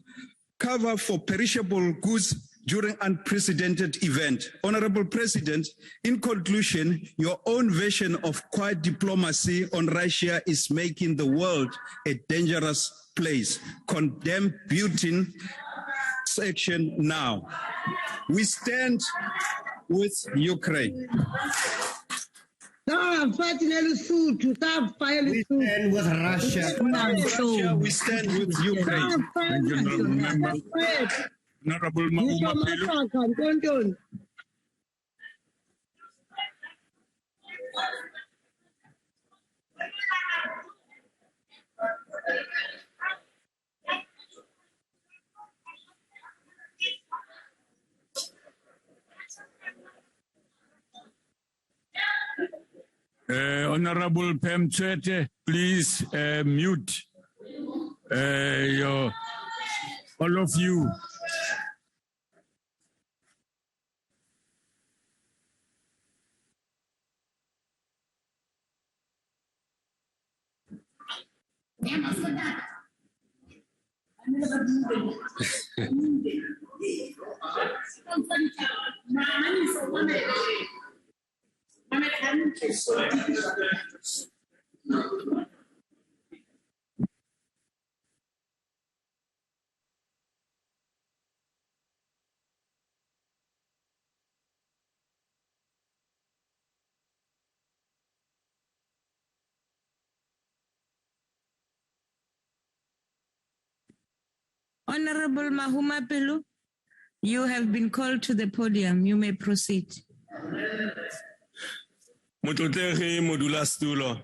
O: cover for perishable goods during unprecedented event. Honorable President, in conclusion, your own version of quiet diplomacy on Russia is making the world a dangerous place. Condemn Putin's action now. We stand with Ukraine.
N: We
P: stand with Russia.
O: We stand with Ukraine.
D: Thank you, honorable member. Honorable Mahuma. Honorable Pem Tswete, please mute all of you.
Q: Honorable Mahuma Pelu, you have been called to the podium. You may proceed.
R: Motlotlegi modulasetulo.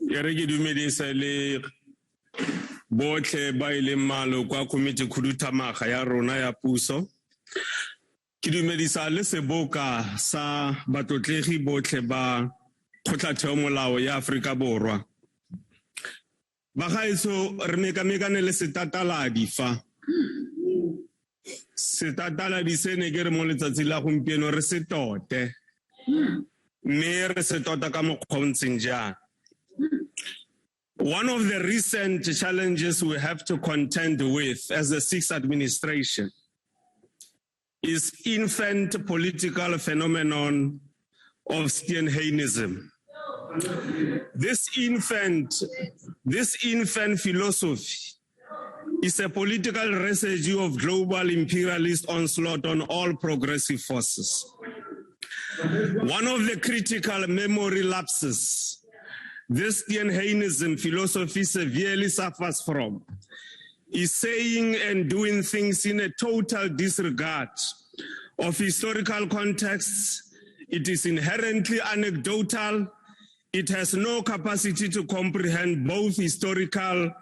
R: Ya re ke dumedisa le botlhe ba ile malo kwa komiti khuduthamaga ya rona ya puso. Ke dumedisa le seboka sa batlotlegi botlhe ba kgotlatheo molao ya Afrika Borwa. Bagaetso re mekamekane le setataladi fa. Setataladi se ne ke re mo letsatsi la gompieno re se tote. Mme re se tota ka mokgwa o ntseng jang. One of the recent challenges we have to contend with as the sixth administration is infant political phenomenon of Steenheinism. This infant philosophy is a political residue of global imperialist onslaught on all progressive forces. One of the critical memory lapses this Steenheinism philosophy severely suffers from is saying and doing things in a total disregard of historical contexts. It is inherently anecdotal. It has no capacity to comprehend both historical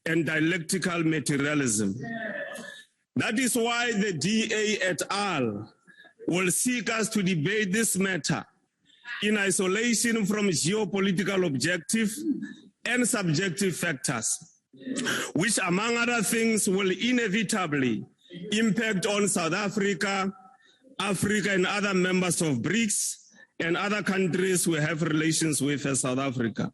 R: and dialectical materialism. That is why the DA et al. Will seek us to debate this matter in isolation from geopolitical objective and subjective factors, which among other things will inevitably impact on South Africa, Africa and other members of BRICS and other countries we have relations with as South Africa.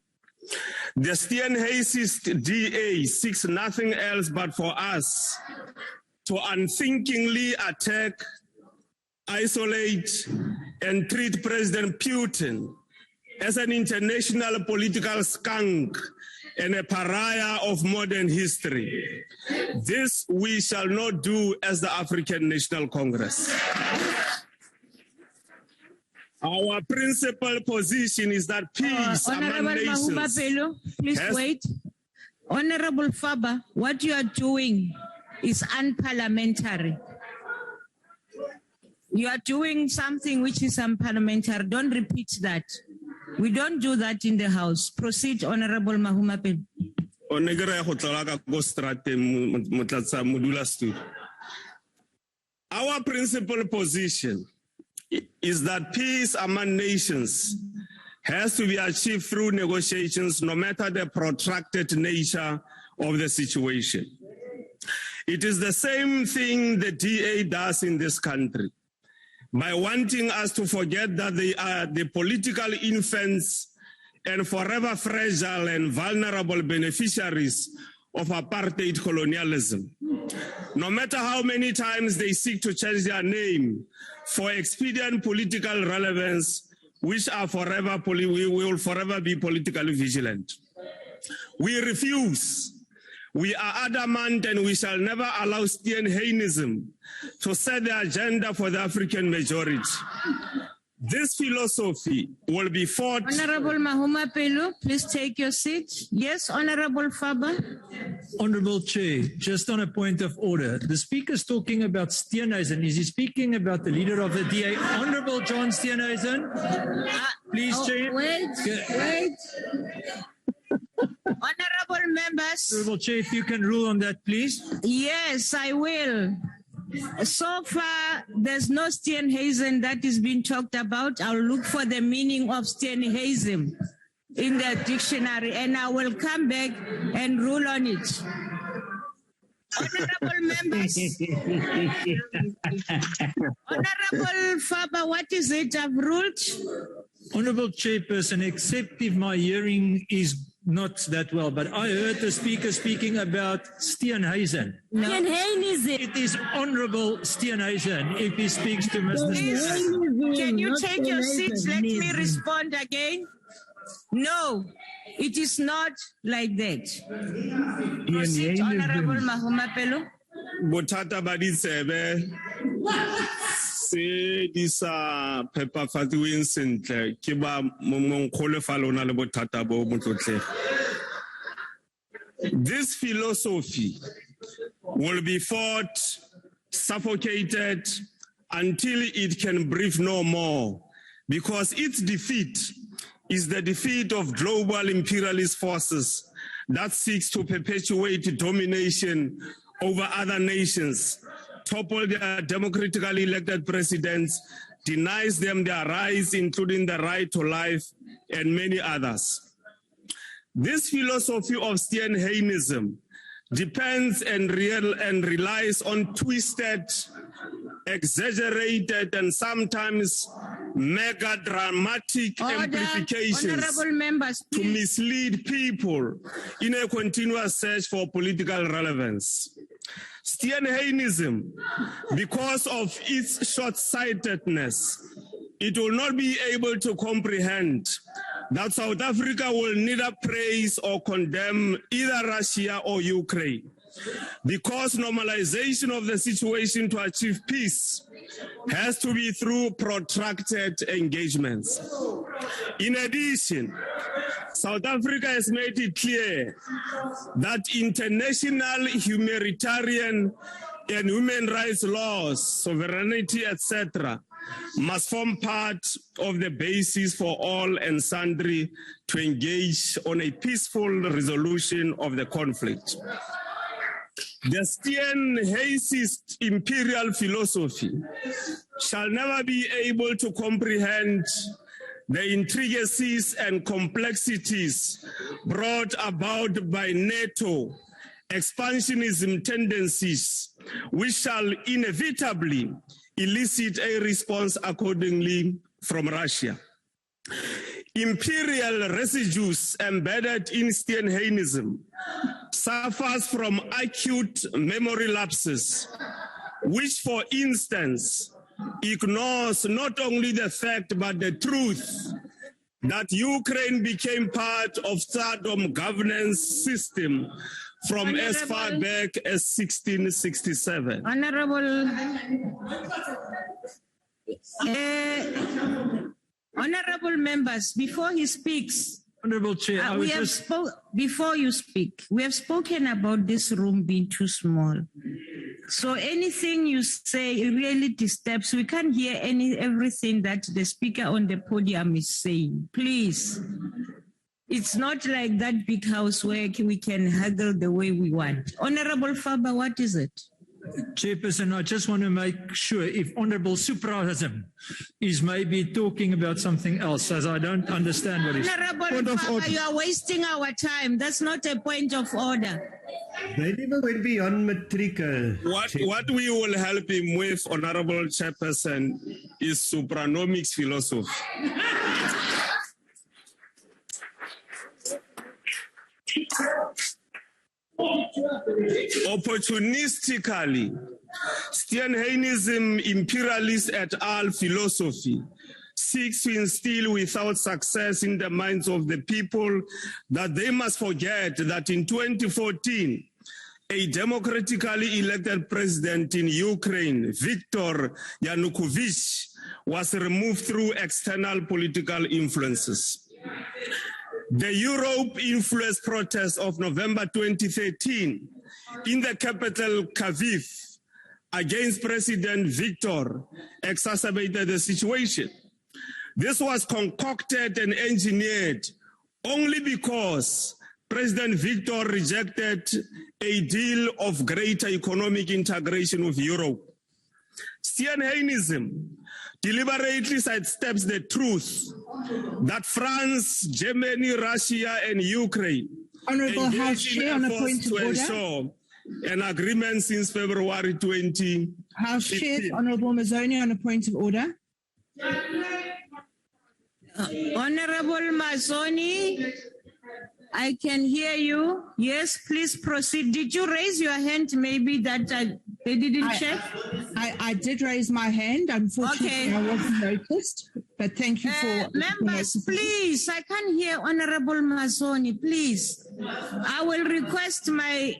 R: The Steenhuisist DA seeks nothing else but for us to unthinkingly attack, isolate, and treat President Putin as an international political skunk and a pariah of modern history. This we shall not do as the African National Congress. Our principal position is that peace among
Q: Honorable
R: nations.
Q: Mahumapelo, please
R: has-
Q: wait. Honorable Faber, what you are doing is unparliamentary. You are doing something which is unparliamentary. Don't repeat that. We don't do that in the House. Proceed, Honorable Mahumapelo.
R: O ne ke re go tlola ka ko strateng motlatsa modulasetulo. Our principal position is that peace among nations has to be achieved through negotiations, no matter the protracted nature of the situation. It is the same thing the DA does in this country, by wanting us to forget that they are the political infants and forever fragile and vulnerable beneficiaries of apartheid colonialism. No matter how many times they seek to change their name for expedient political relevance, which are we will forever be politically vigilant. We refuse. We are adamant, and we shall never allow Steenheinism to set the agenda for the African majority. This philosophy will be fought.
Q: Honorable Mahumapelo, please take your seat. Yes, Honorable Faber.
S: Honorable Chair, just on a point of order. The Speaker is talking about Steenhuisen. Is he speaking about the leader of the DA, Honorable John Steenhuisen? Please, Chair.
Q: Wait. Honorable members.
S: Honorable Chair, if you can rule on that, please.
Q: Yes, I will. So far, there's no Steenhuisen that is being talked about. I'll look for the meaning of Steenhuisen in the dictionary, and I will come back and rule on it. Honorable members. Honorable Faber, what is it I've ruled?
S: Honorable Chairperson, except if my hearing is not that well, but I heard the Speaker speaking about Steenhuisen.
Q: No.
J: Steenhuisen.
S: It is Honorable Steenhuisen if he speaks to Mr. Steenhuisen.
Q: Can you take your seats? Let me respond again. No, it is not like that. Proceed, Honorable Mahumapelo.
R: Bothata ba ditsebe se di sa phepafatsiweng sentle ke ba monkgole fa lona le bothata bo motlotlege. This philosophy will be fought, suffocated until it can breathe no more, because its defeat is the defeat of global imperialist forces that seeks to perpetuate domination over other nations, topple their democratically elected presidents, denies them their rights, including the right to life, and many others. This philosophy of Steenheinism depends and relies on twisted, exaggerated, and sometimes mega dramatic amplifications to mislead people in a continuous search for political relevance. Steenheinism, because of its short-sightedness, it will not be able to comprehend that South Africa will neither praise or condemn either Russia or Ukraine, because normalization of the situation to achieve peace has to be through protracted engagements. In addition, South Africa has made it clear that international humanitarian and human rights laws, sovereignty, etc., must form part of the basis for all and sundry to engage on a peaceful resolution of the conflict. The Steenhuisist imperial philosophy shall never be able to comprehend the intricacies and complexities brought about by NATO expansionism tendencies, which shall inevitably elicit a response accordingly from Russia. Imperial residues embedded in Steenheinism suffers from acute memory lapses, which, for instance, ignores not only the fact but the truth that Ukraine became part of Saddam governance system from as far back as 1667.
Q: Honorable, Honorable members, before he speaks,
S: Honorable Chair,
Q: before you speak, we have spoken about this room being too small. So anything you say really disturbs. We can't hear everything that the speaker on the podium is saying. Please. It's not like that big house where we can haggle the way we want. Honorable Faber, what is it?
S: Chairperson, I just want to make sure if Honorable Suprahasm is maybe talking about something else, as I don't understand what he's...
Q: Honorable Faber, you are wasting our time. That's not a point of order.
P: They never went beyond matrical.
R: What we will help him with, Honorable Chairperson, is supranomics philosophy. Opportunistically, Steinheinism, imperialist et al. Philosophy seeks to instill without success in the minds of the people that they must forget that in 2014, a democratically elected president in Ukraine, Viktor Yanukovych, was removed through external political influences. The Europe-influenced protests of November 2013 in the capital Kyiv against President Viktor exacerbated the situation. This was concocted and engineered only because President Viktor rejected a deal of greater economic integration with Europe. Steinheinism deliberately sidesteps the truth that France, Germany, Russia, and Ukraine
T: Honourable House Chair, on a point of order.
R: Ensure an agreement since February 20.
T: House Chair, Honourable Mazzoni, on a point of order.
Q: Honourable Mazzoni, I can hear you. Yes, please proceed. Did you raise your hand? Maybe that they didn't check?
T: I did raise my hand. Unfortunately, I wasn't noticed. But thank you for...
Q: members, please. I can't hear Honourable Mazzoni. Please. I will request my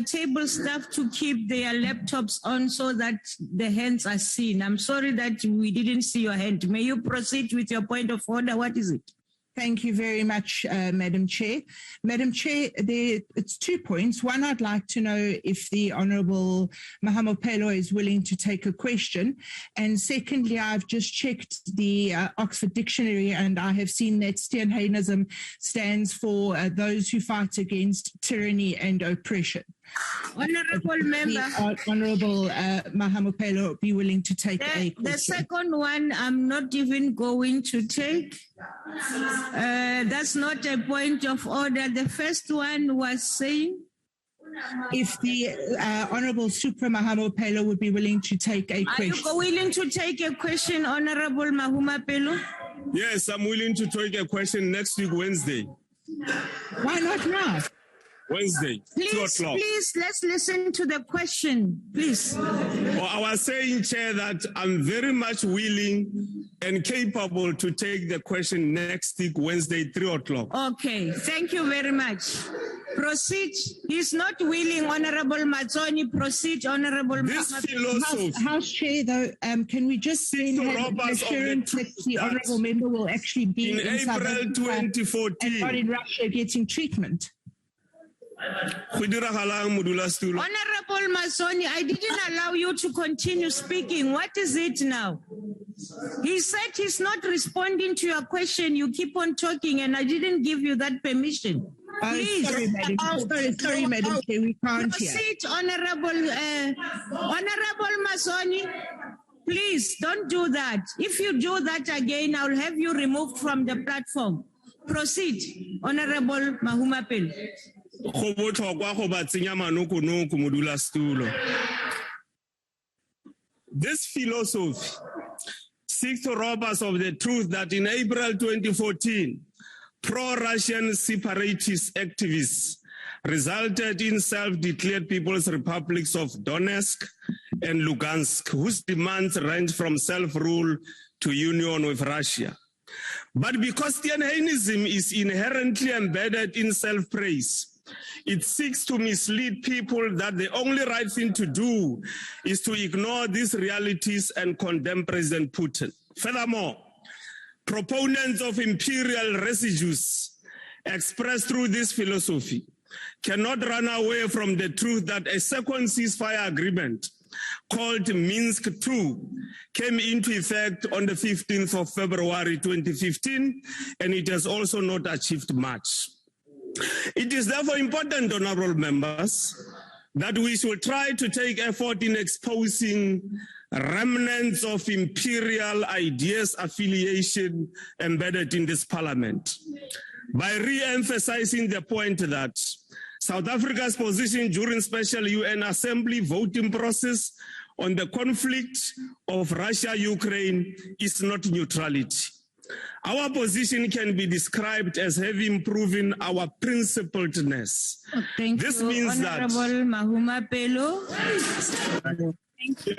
Q: table staff to keep their laptops on so that the hands are seen. I'm sorry that we didn't see your hand. May you proceed with your point of order? What is it?
T: Thank you very much, Madam Chair. Madam Chair, it's 2 points. One, I'd like to know if the Honourable Mahamo-Pello is willing to take a question. And secondly, I've just checked the Oxford Dictionary and I have seen that Steinheinism stands for those who fight against tyranny and oppression.
Q: Honourable member.
T: Honourable Mahamo-Pello be willing to take a question.
Q: The second one, I'm not even going to take. That's not a point of order. The first one was saying,
T: if the Honourable Supra Mahamo-Pello would be willing to take a question.
Q: Are you willing to take a question, Honourable Mahamo-Pello?
R: Yes, I'm willing to take a question next week, Wednesday.
T: Why not now?
R: Wednesday, 2 o'clock.
Q: Please, let's listen to the question, please.
R: Well, I was saying, Chair, that I'm very much willing and capable to take the question next week, Wednesday, 3 o'clock.
Q: Okay, thank you very much. Proceed. He's not willing, Honourable Mazzoni. Proceed, Honourable
T: House Chair, though, can we just have assurance that the Honourable Member will actually be in
R: April 2014
T: and not in Russia getting treatment?
Q: Honourable Mazzoni, I didn't allow you to continue speaking. What is it now? He said he's not responding to your question. You keep on talking and I didn't give you that permission. Please.
T: Sorry, Madam Chair, we can't hear.
Q: Proceed, Honourable Mazzoni. Please, don't do that. If you do that again, I'll have you removed from the platform. Proceed, Honourable Mahamo-Pello.
R: This philosophy seeks to rob us of the truth that in April 2014, pro-Russian separatist activists resulted in self-declared People's Republics of Donetsk and Lugansk, whose demands range from self-rule to union with Russia. But because Steinheinism is inherently embedded in self-praise, it seeks to mislead people that the only right thing to do is to ignore these realities and condemn President Putin. Furthermore, Proponents of imperial residues expressed through this philosophy cannot run away from the truth that a second ceasefire agreement called Minsk II came into effect on the 15th of February 2015, and it has also not achieved much. It is therefore important, honorable members, that we should try to take effort in exposing remnants of imperial ideas affiliation embedded in this parliament by re-emphasizing the point that South Africa's position during special UN Assembly voting process on the conflict of Russia-Ukraine is not neutrality. Our position can be described as having proven our principledness.
Q: Thank
R: this
Q: you,
R: means
Q: Honorable
R: that
Q: Mahuma Pelo. Thank you.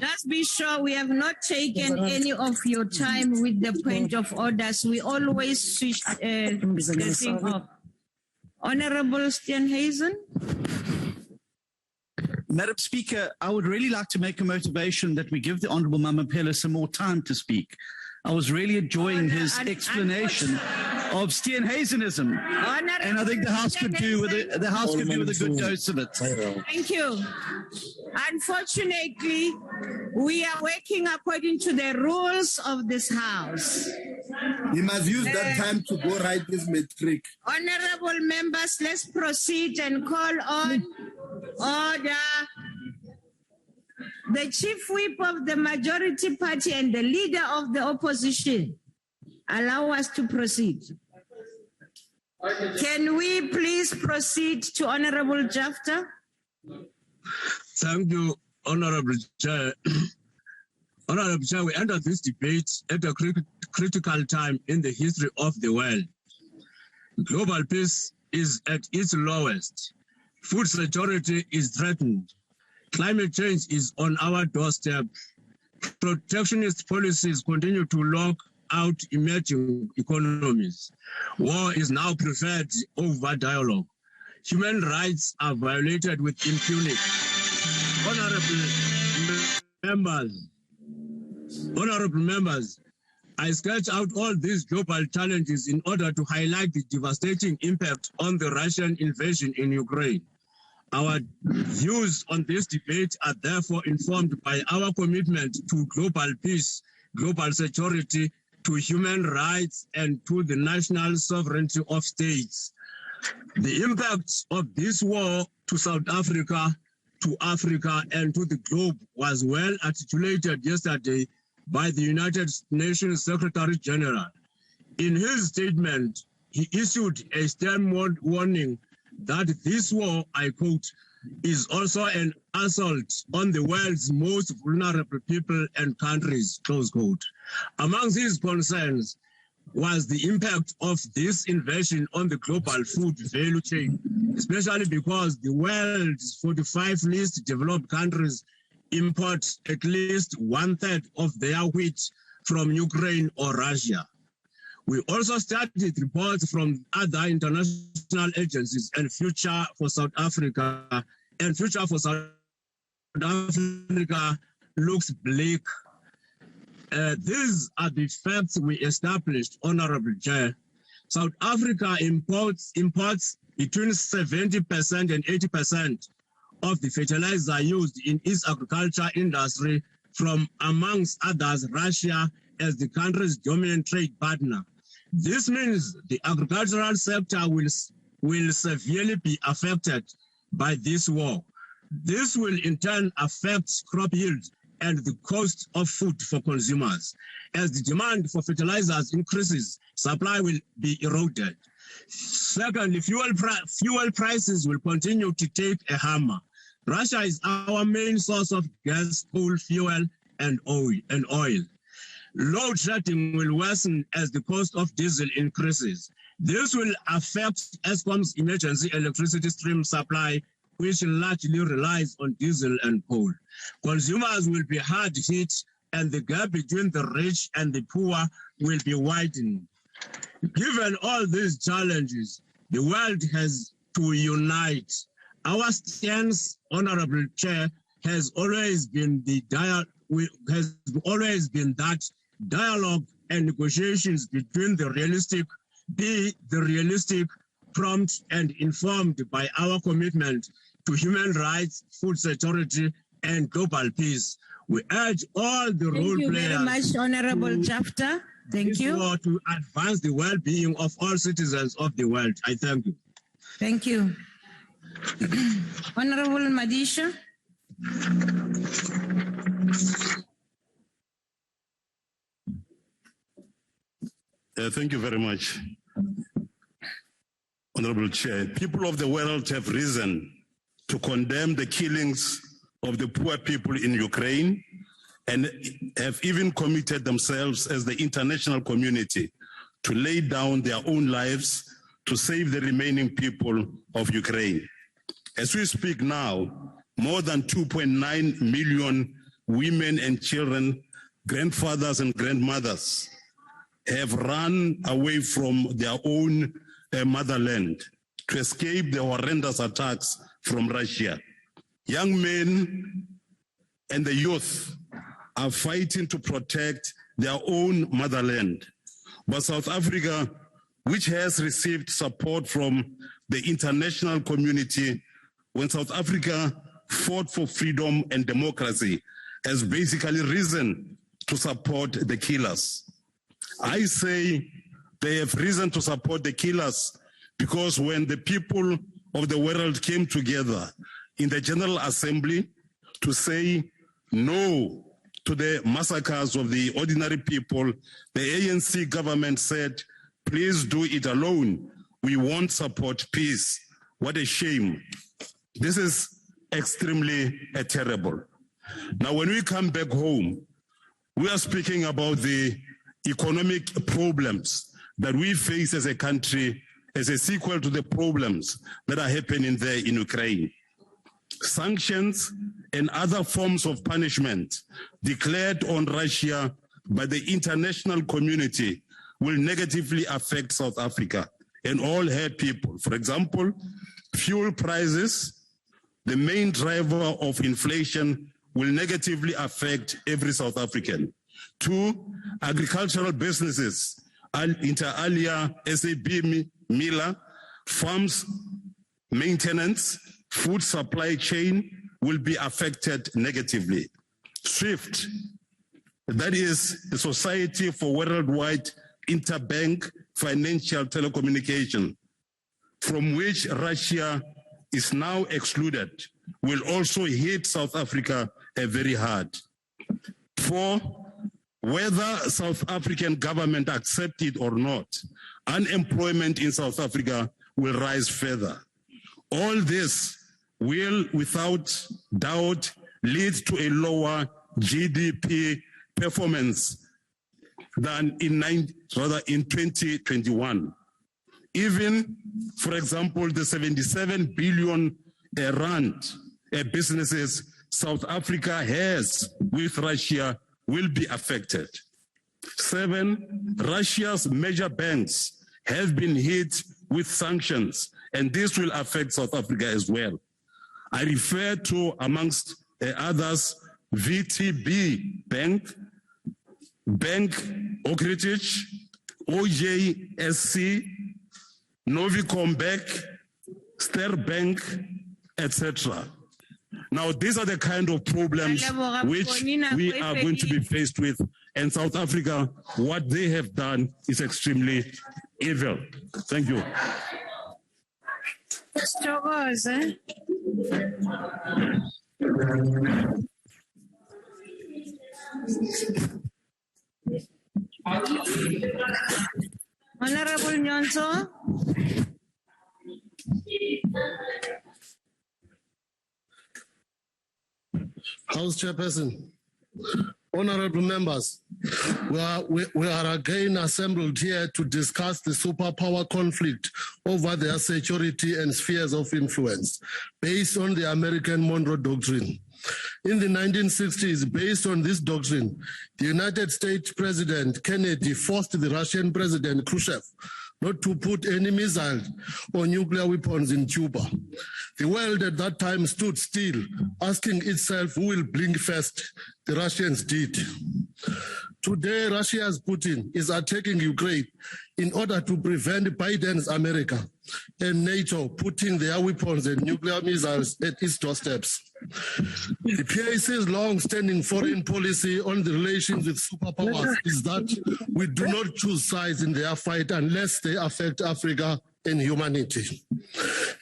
Q: Just be sure we have not taken any of your time with the point of orders. We always switch the thing off. Honorable Steenhuisen.
B: Madam Speaker, I would really like to make a motivation that we give the Honourable Mamapela some more time to speak. I was really enjoying his explanation of Steenhuisenism, and I think the House could do with a good dose of it.
Q: Thank you. Unfortunately, we are working according to the rules of this House.
K: You must use that time to go write this metric.
Q: Honorable members, let's proceed and call on order. The chief whip of the majority party and the leader of the opposition allow us to proceed. Can we please proceed to Honorable Jafta?
U: Thank you, Honorable Chair. Honorable Chair, we enter this debate at a critical time in the history of the world. Global peace is at its lowest. Food security is threatened. Climate change is on our doorstep. Protectionist policies continue to lock out emerging economies. War is now preferred over dialogue. Human rights are violated with impunity. Honorable members, I sketch out all these global challenges in order to highlight the devastating impact on the Russian invasion in Ukraine. Our views on this debate are therefore informed by our commitment to global peace, global security, to human rights, and to the national sovereignty of states. The impact of this war to South Africa, to Africa, and to the globe was well articulated yesterday by the United Nations Secretary General. In his statement, he issued a stern warning that this war, I quote, is also an assault on the world's most vulnerable people and countries, close quote. Among his concerns was the impact of this invasion on the global food value chain, especially because the world's 45 least developed countries import at least 1/3 of their wheat from Ukraine or Russia. We also studied reports from other international agencies and future for South Africa, and future for South Africa looks bleak. These are the facts we established, Honorable Chair. South Africa imports between 70% and 80% of the fertilizer used in its agriculture industry from, amongst others, Russia as the country's dominant trade partner. This means the agricultural sector will severely be affected by this war. This will in turn affect crop yield and the cost of food for consumers. As the demand for fertilizers increases, supply will be eroded. Secondly, fuel prices will continue to take a hammer. Russia is our main source of gas, coal, fuel, and oil. Load shedding will worsen as the cost of diesel increases. This will affect Eskom's emergency electricity stream supply, which largely relies on diesel and coal. Consumers will be hard hit, and the gap between the rich and the poor will be widened. Given all these challenges, the world has to unite. Our stance, Honorable Chair, has always been that dialogue and negotiations between the realistic, prompt and informed by our commitment to human rights, food security, and global peace. We urge all the role players.
Q: Thank you very much, Honorable Jafta. Thank you.
U: To advance the well-being of all citizens of the world. I thank you.
Q: Thank you. Honorable Madisha.
A: Thank you very much, Honorable Chair. People of the world have risen to condemn the killings of the poor people in Ukraine and have even committed themselves as the international community to lay down their own lives to save the remaining people of Ukraine. As we speak now, more than 2.9 million women and children, grandfathers and grandmothers have run away from their own motherland to escape the horrendous attacks from Russia. Young men and the youth are fighting to protect their own motherland. But South Africa, which has received support from the international community, when South Africa fought for freedom and democracy, has basically risen to support the killers. I say they have risen to support the killers because when the people of the world came together in the General Assembly to say no to the massacres of the ordinary people, the ANC government said, please do it alone. We won't support peace. What a shame. This is extremely terrible. Now, when we come back home, we are speaking about the economic problems that we face as a country as a sequel to the problems that are happening there in Ukraine. Sanctions and other forms of punishment declared on Russia by the international community will negatively affect South Africa and all her people. For example, fuel prices, the main driver of inflation, will negatively affect every South African. 2, agricultural businesses, inter alia, SAB, Miller, farms, maintenance, food supply chain will be affected negatively. SWIFT, that is the Society for Worldwide Interbank Financial Telecommunication, from which Russia is now excluded, will also hit South Africa very hard. 4, whether South African government accept it or not, unemployment in South Africa will rise further. All this will, without doubt, lead to a lower GDP performance than in 2021. Even, for example, the 77 billion rand businesses South Africa has with Russia will be affected. 7, Russia's major banks have been hit with sanctions, and this will affect South Africa as well. I refer to, amongst others, VTB Bank, Bank Okritisch, OJSC, Novicom Bank, Ster Bank, etc. Now, these are the kind of problems which we are going to be faced with. And South Africa, what they have done is extremely evil. Thank you.
Q: Honorable Nyonso.
V: House Chairperson, honorable members, we are again assembled here to discuss the superpower conflict over their security and spheres of influence based on the American Monroe Doctrine. In the 1960s, based on this doctrine, the United States President Kennedy forced the Russian President Khrushchev not to put any missiles or nuclear weapons in Cuba. The world at that time stood still, asking itself who will blink first. The Russians did. Today, Russia's Putin is attacking Ukraine in order to prevent Biden's America and NATO putting their weapons and nuclear missiles at its doorsteps. The PAC's long-standing foreign policy on the relations with superpowers is that we do not choose sides in their fight unless they affect Africa and humanity.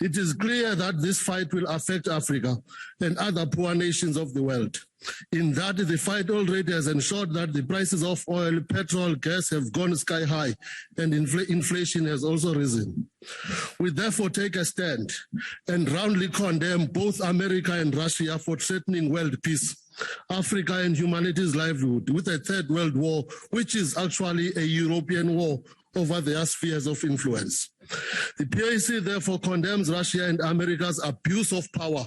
V: It is clear that this fight will affect Africa and other poor nations of the world. In that, the fight already has ensured that the prices of oil, petrol, gas have gone sky high, and inflation has also risen. We therefore take a stand and roundly condemn both America and Russia for threatening world peace, Africa and humanity's livelihood with a third world war, which is actually a European war over their spheres of influence. The PAC therefore condemns Russia and America's abuse of power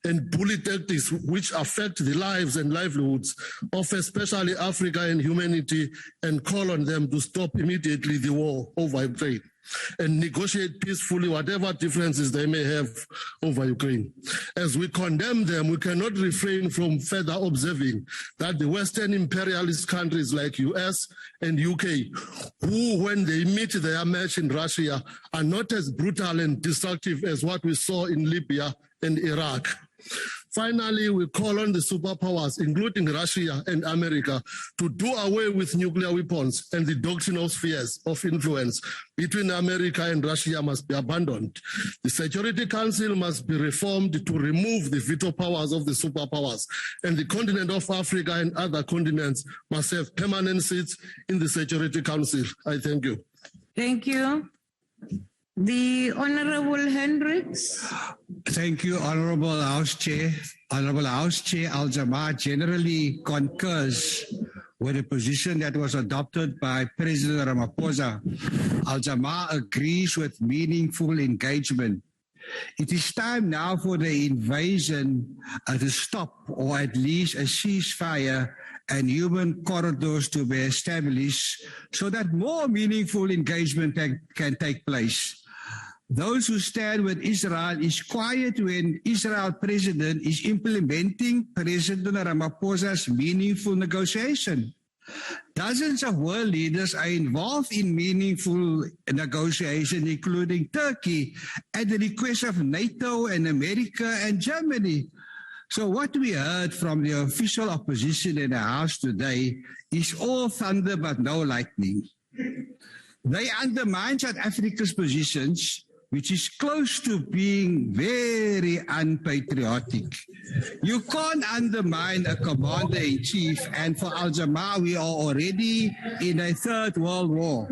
V: and bully tactics which affect the lives and livelihoods of especially Africa and humanity, and call on them to stop immediately the war over Ukraine and negotiate peacefully whatever differences they may have over Ukraine. As we condemn them, we cannot refrain from further observing that the Western imperialist countries like US and UK, who when they meet their match in Russia, are not as brutal and destructive as what we saw in Libya and Iraq. Finally, we call on the superpowers, including Russia and America, to do away with nuclear weapons, and the doctrinal spheres of influence between America and Russia must be abandoned. The Security Council must be reformed to remove the veto powers of the superpowers, and the continent of Africa and other continents must have permanent seats in the Security Council. I thank you.
Q: Thank you. The Honorable Hendricks.
E: Thank you, Honorable House Chair. Honorable House Chair, Al-Jamaa generally concurs with the position that was adopted by President Ramaphosa. Al-Jamaa agrees with meaningful engagement. It is time now for the invasion to stop, or at least a ceasefire and human corridors to be established so that more meaningful engagement can take place. Those who stand with Israel is quiet when Israel president is implementing President Ramaphosa's meaningful negotiation. Dozens of world leaders are involved in meaningful negotiation, including Turkey, at the request of NATO and America and Germany. So what we heard from the official opposition in the House today is all thunder but no lightning. They undermine South Africa's positions, which is close to being very unpatriotic. You can't undermine a commander-in-chief, and for Al-Jamaa, we are already in a third world war.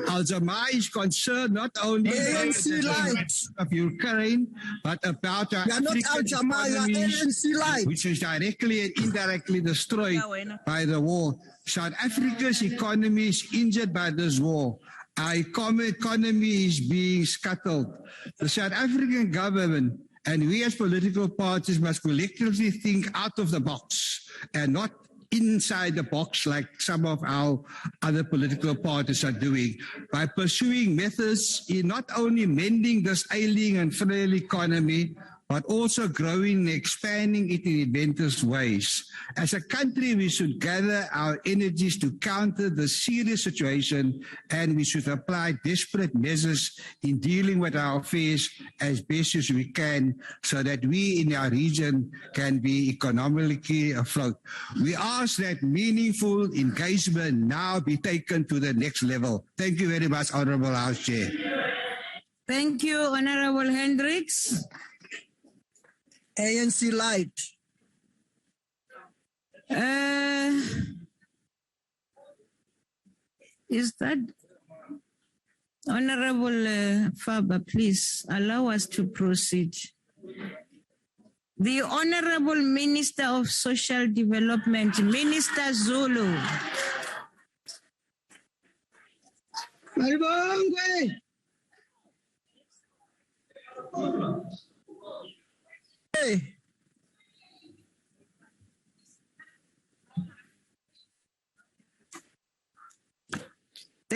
E: Al-Jamaa is concerned not only about the lights of Ukraine, but about our African economies, which is directly and indirectly destroyed by the war. South Africa's economy is injured by this war. Our economy is being scuttled. The South African government and we as political parties must collectively think out of the box and not inside the box like some of our other political parties are doing, by pursuing methods in not only mending this ailing and frail economy, but also growing and expanding it in inventive ways. As a country, we should gather our energies to counter the serious situation, and we should apply desperate measures in dealing with our affairs as best as we can, so that we in our region can be economically afloat. We ask that meaningful engagement now be taken to the next level. Thank you very much, Honorable House Chair.
Q: Thank you, Honorable Hendricks.
G: ANC Light.
Q: Is that Honorable Faber, please allow us to proceed. The Honorable Minister of Social Development, Minister Zulu.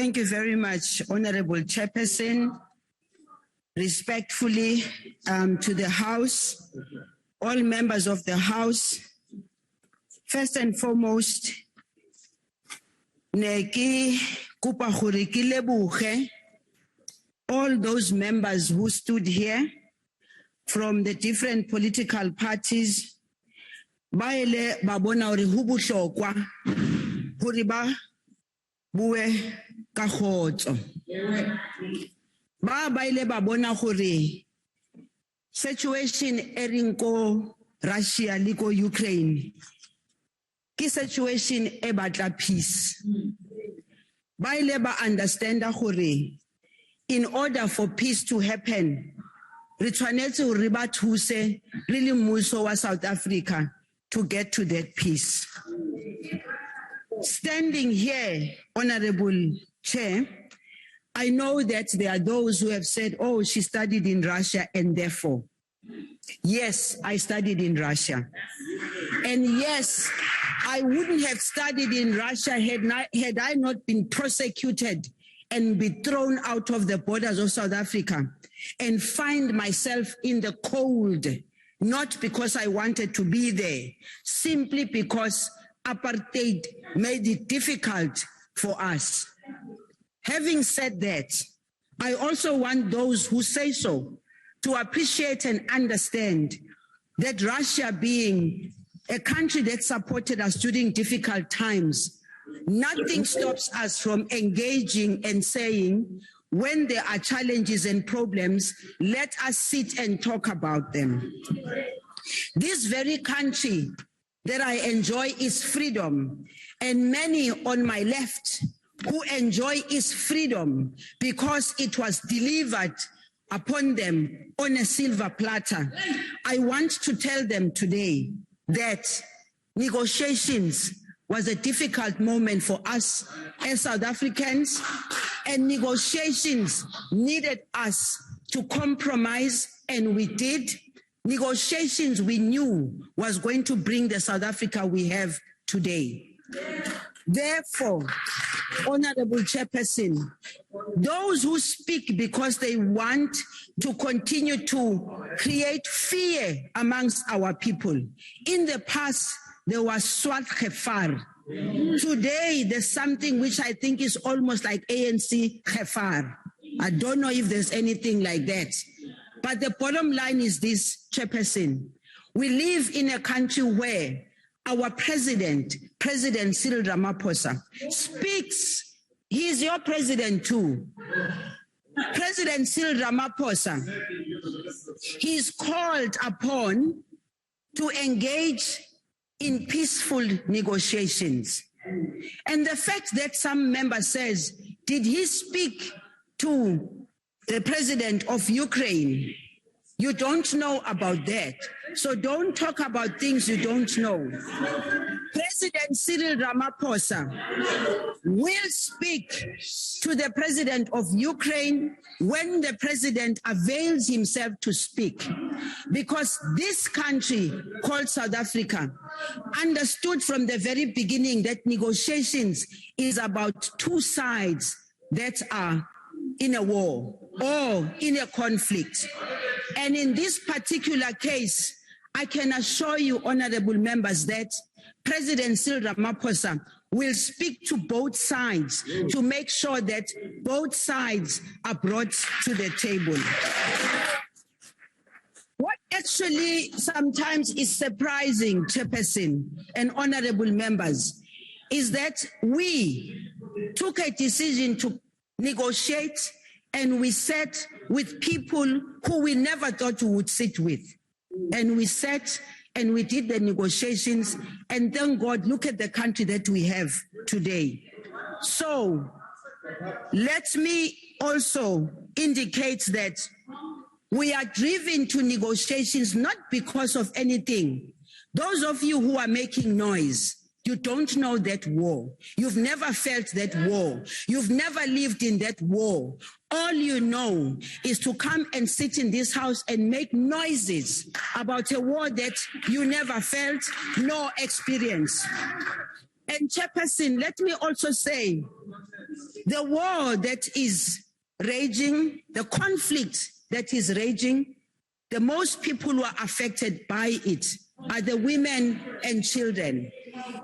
F: Thank you very much, Honorable Chairperson. Respectfully to the House, all members of the House, first and foremost, neki kupa gore ke leboge all those members who stood here from the different political parties ba ile ba bona hore ho bohlokwa hore ba bue ka khotso ba ile ba bona hore situation erinko Russia le ko Ukraine ke situation e batla peace ba ile ba understand hore in order for peace to happen re tshwanetse hore ba thuse re le mmuso wa South Africa to get to that peace. Standing here, Honorable Chair, I know that there are those who have said, oh, she studied in Russia and therefore. Yes, I studied in Russia. And yes, I wouldn't have studied in Russia had I not been prosecuted and be thrown out of the borders of South Africa and find myself in the cold, not because I wanted to be there, simply because apartheid made it difficult for us. Having said that, I also want those who say so to appreciate and understand that Russia, being a country that supported us during difficult times, nothing stops us from engaging and saying, when there are challenges and problems, let us sit and talk about them. This very country that I enjoy is freedom, and many on my left who enjoy its freedom because it was delivered upon them on a silver platter. I want to tell them today that negotiations was a difficult moment for us as South Africans, and negotiations needed us to compromise, and we did. Negotiations we knew was going to bring the South Africa we have today. Therefore, Honorable Chairperson, those who speak because they want to continue to create fear amongst our people. In the past, there was Swat Khefar. Today, there's something which I think is almost like ANC Khefar. I don't know if there's anything like that. But the bottom line is this, Chairperson. We live in a country where our president, President Cyril Ramaphosa, speaks. He is your president too. President Cyril Ramaphosa, he is called upon to engage in peaceful negotiations. And the fact that some member says, did he speak to the president of Ukraine? You don't know about that. So don't talk about things you don't know. President Cyril Ramaphosa will speak to the president of Ukraine when the president avails himself to speak. Because this country called South Africa understood from the very beginning that negotiations is about two sides that are in a war or in a conflict. And in this particular case, I can assure you, honorable members, that President Cyril Ramaphosa will speak to both sides to make sure that both sides are brought to the table. What actually sometimes is surprising, Chairperson and honorable members, is that we took a decision to negotiate and we sat with people who we never thought we would sit with. And we sat and we did the negotiations, and thank God, look at the country that we have today. So let me also indicate that we are driven to negotiations not because of anything. Those of you who are making noise, you don't know that war. You've never felt that war. You've never lived in that war. All you know is to come and sit in this house and make noises about a war that you never felt nor experienced. And Chairperson, let me also say, the war that is raging, the conflict that is raging, the most people who are affected by it are the women and children.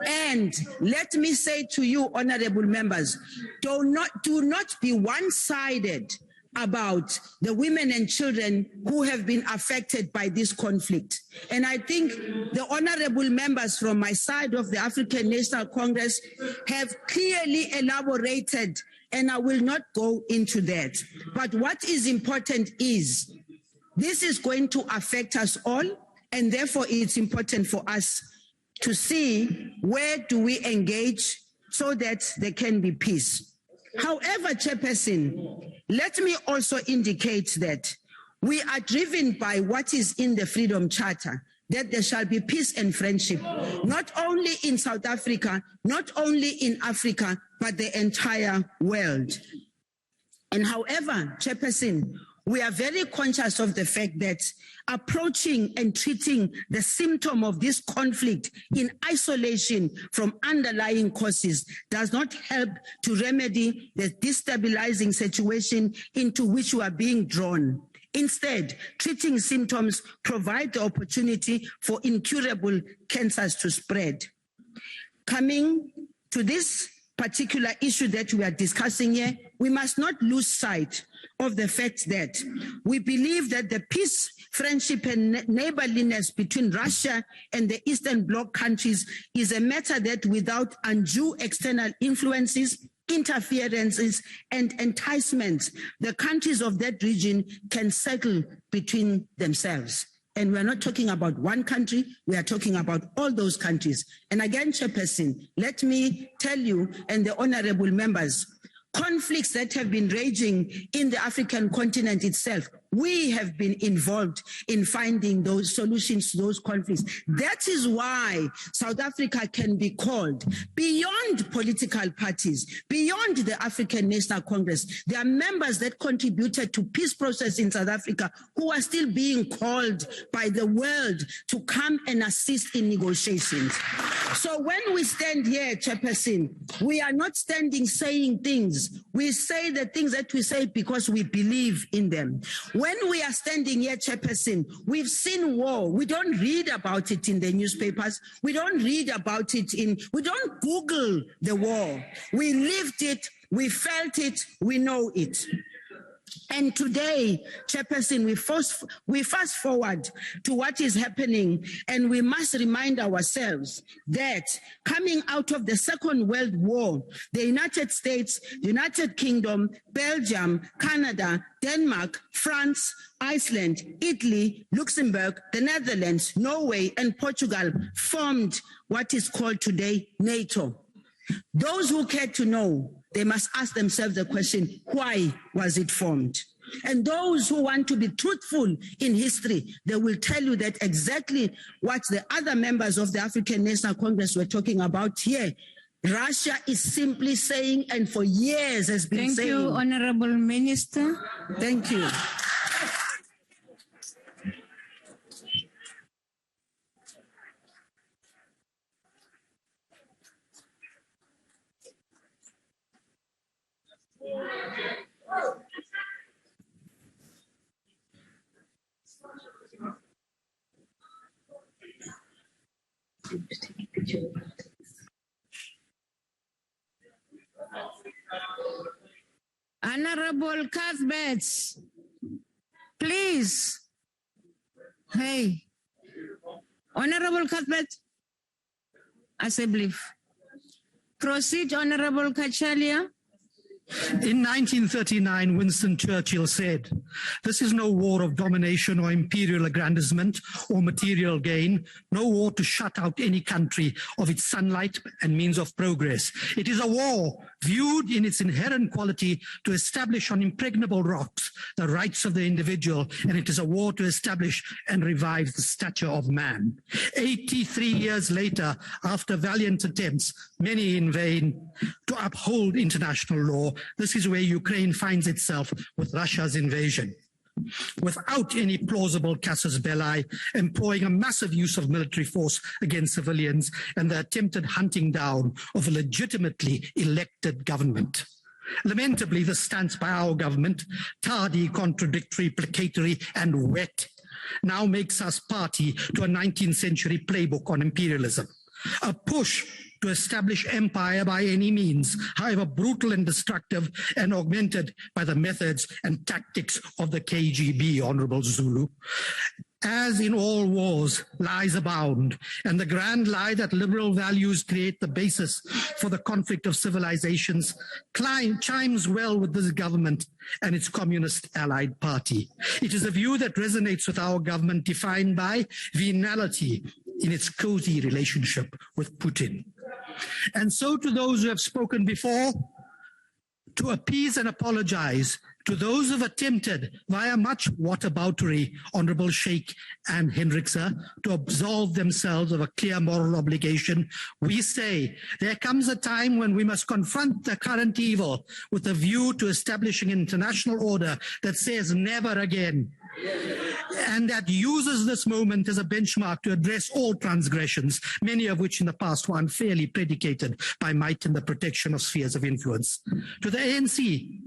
F: And let me say to you, honorable members, do not be one-sided about the women and children who have been affected by this conflict. And I think the honorable members from my side of the African National Congress have clearly elaborated, and I will not go into that. But what is important is this is going to affect us all, and therefore it's important for us to see where do we engage so that there can be peace. However, Chairperson, let me also indicate that we are driven by what is in the Freedom Charter, that there shall be peace and friendship, not only in South Africa, not only in Africa, but the entire world. And however, Chairperson, we are very conscious of the fact that approaching and treating the symptom of this conflict in isolation from underlying causes does not help to remedy the destabilizing situation into which we are being drawn. Instead, treating symptoms provide the opportunity for incurable cancers to spread. Coming to this particular issue that we are discussing here, we must not lose sight of the fact that we believe that the peace, friendship, and neighborliness between Russia and the Eastern Bloc countries is a matter that without undue external influences, interferences, and enticements, the countries of that region can settle between themselves. And we're not talking about one country, we are talking about all those countries. And again, Chairperson, let me tell you and the honorable members, conflicts that have been raging in the African continent itself, we have been involved in finding those solutions to those conflicts. That is why South Africa can be called beyond political parties, beyond the African National Congress. There are members that contributed to peace process in South Africa who are still being called by the world to come and assist in negotiations. So when we stand here, Chairperson, we are not standing saying things. We say the things that we say because we believe in them. When we are standing here, Chairperson, we've seen war. We don't read about it in the newspapers. We don't read about it we don't Google the war. We lived it, we felt it, we know it. And today, Chairperson, we fast forward to what is happening, and we must remind ourselves that coming out of the Second World War, the United States, the United Kingdom, Belgium, Canada, Denmark, France, Iceland, Italy, Luxembourg, the Netherlands, Norway, and Portugal formed what is called today NATO. Those who care to know, they must ask themselves the question, why was it formed? And those who want to be truthful in history, they will tell you that exactly what the other members of the African National Congress were talking about here. Russia is simply saying, and for years has been saying.
Q: Thank you, Honorable Minister.
F: Thank you.
Q: Honorable Cuthbert, please. Hey, Honorable Cuthbert, Assembly. Proceed, Honorable Kachalia.
G: In 1939, Winston Churchill said, "This is no war of domination or imperial aggrandizement or material gain, no war to shut out any country of its sunlight and means of progress. It is a war viewed in its inherent quality to establish on impregnable rocks the rights of the individual, and it is a war to establish and revive the stature of man." 83 years later, after valiant attempts, many in vain, to uphold international law, this is where Ukraine finds itself with Russia's invasion. without any plausible casus belli, employing a massive use of military force against civilians and the attempted hunting down of a legitimately elected government. Lamentably, the stance by our government, tardy, contradictory, placatory, and wet, now makes us party to a 19th century playbook on imperialism, a push to establish empire by any means, however brutal and destructive, and augmented by the methods and tactics of the KGB, Honorable Zulu. As in all wars, lies abound, and the grand lie that liberal values create the basis for the conflict of civilizations chimes well with this government and its communist allied party. It is a view that resonates with our government, defined by venality in its cozy relationship with Putin. And so to those who have spoken before, to appease and apologize to those who have attempted via much whataboutery, Honorable Sheikh and Hendrikse, to absolve themselves of a clear moral obligation, we say there comes a time when we must confront the current evil with a view to establishing an international order that says never again, and that uses this moment as a benchmark to address all transgressions, many of which in the past were unfairly predicated by might and the protection of spheres of influence. To the ANC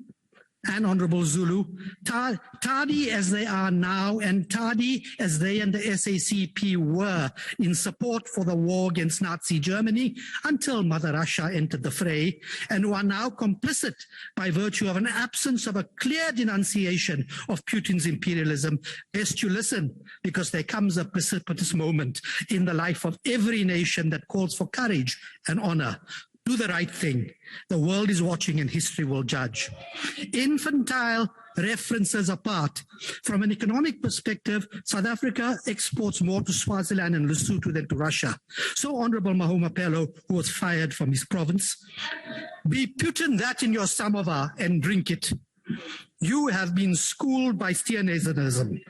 G: and Honorable Zulu, tardy as they are now and tardy as they and the SACP were in support for the war against Nazi Germany until Mother Russia entered the fray, and who are now complicit by virtue of an absence of a clear denunciation of Putin's imperialism, best you listen, because there comes a precipitous moment in the life of every nation that calls for courage and honor. Do the right thing. The world is watching and history will judge. Infantile references apart, from an economic perspective, South Africa exports more to Swaziland and Lesotho than to Russia. So Honorable Mahumapelo, who was fired from his province, be Putin that in your samovar and drink it. You have been schooled by Steenhuisenism,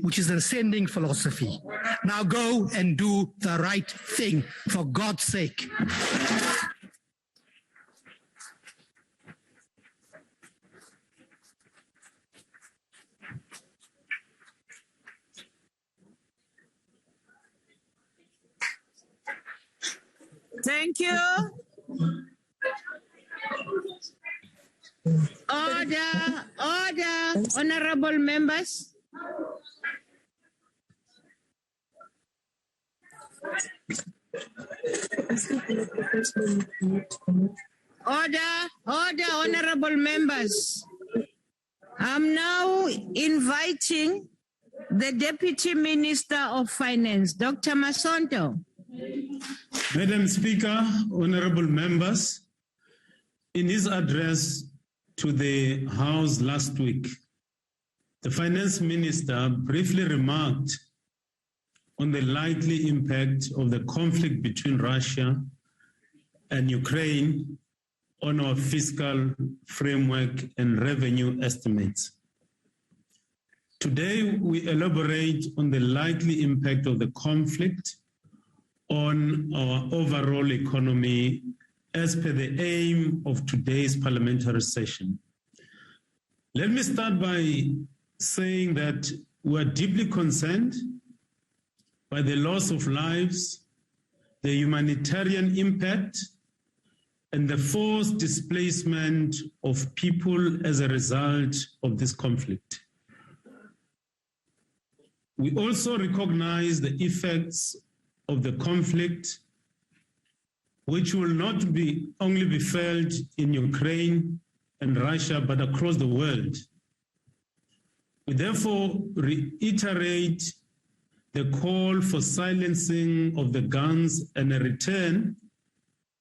G: which is an ascending philosophy. Now go and do the right thing, for God's sake.
Q: Thank you. Order, order, honorable members. Order, order, honorable members. I'm now inviting the Deputy Minister of Finance, Dr. Masonto.
R: Madam Speaker, honorable members, in his address to the House last week, the Finance Minister briefly remarked on the likely impact of the conflict between Russia and Ukraine on our fiscal framework and revenue estimates. Today, we elaborate on the likely impact of the conflict on our overall economy as per the aim of today's parliamentary session. Let me start by saying that we are deeply concerned by the loss of lives, the humanitarian impact, and the forced displacement of people as a result of this conflict. We also recognize the effects of the conflict, which will not only be felt in Ukraine and Russia, but across the world. We therefore reiterate the call for silencing of the guns and a return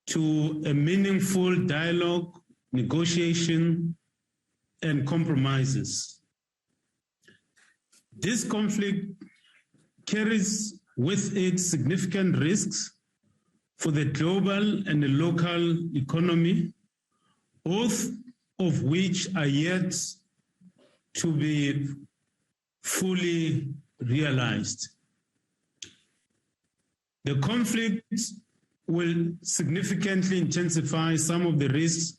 R: to a meaningful dialogue, negotiation, and compromises. This conflict carries with it significant risks for the global and the local economy, both of which are yet to be fully realized. The conflict will significantly intensify some of the risks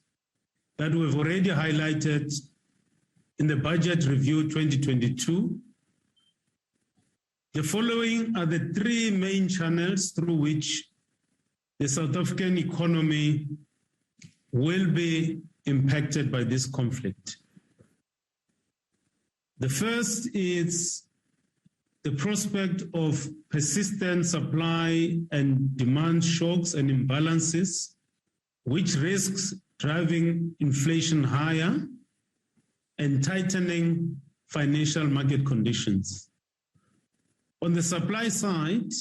R: that we've already highlighted
H: in the Budget Review 2022. The following are the three main channels through which the South African economy will be impacted by this conflict. The first is the prospect of persistent supply and demand shocks and imbalances, which risks driving inflation higher and tightening financial market conditions. On the supply side,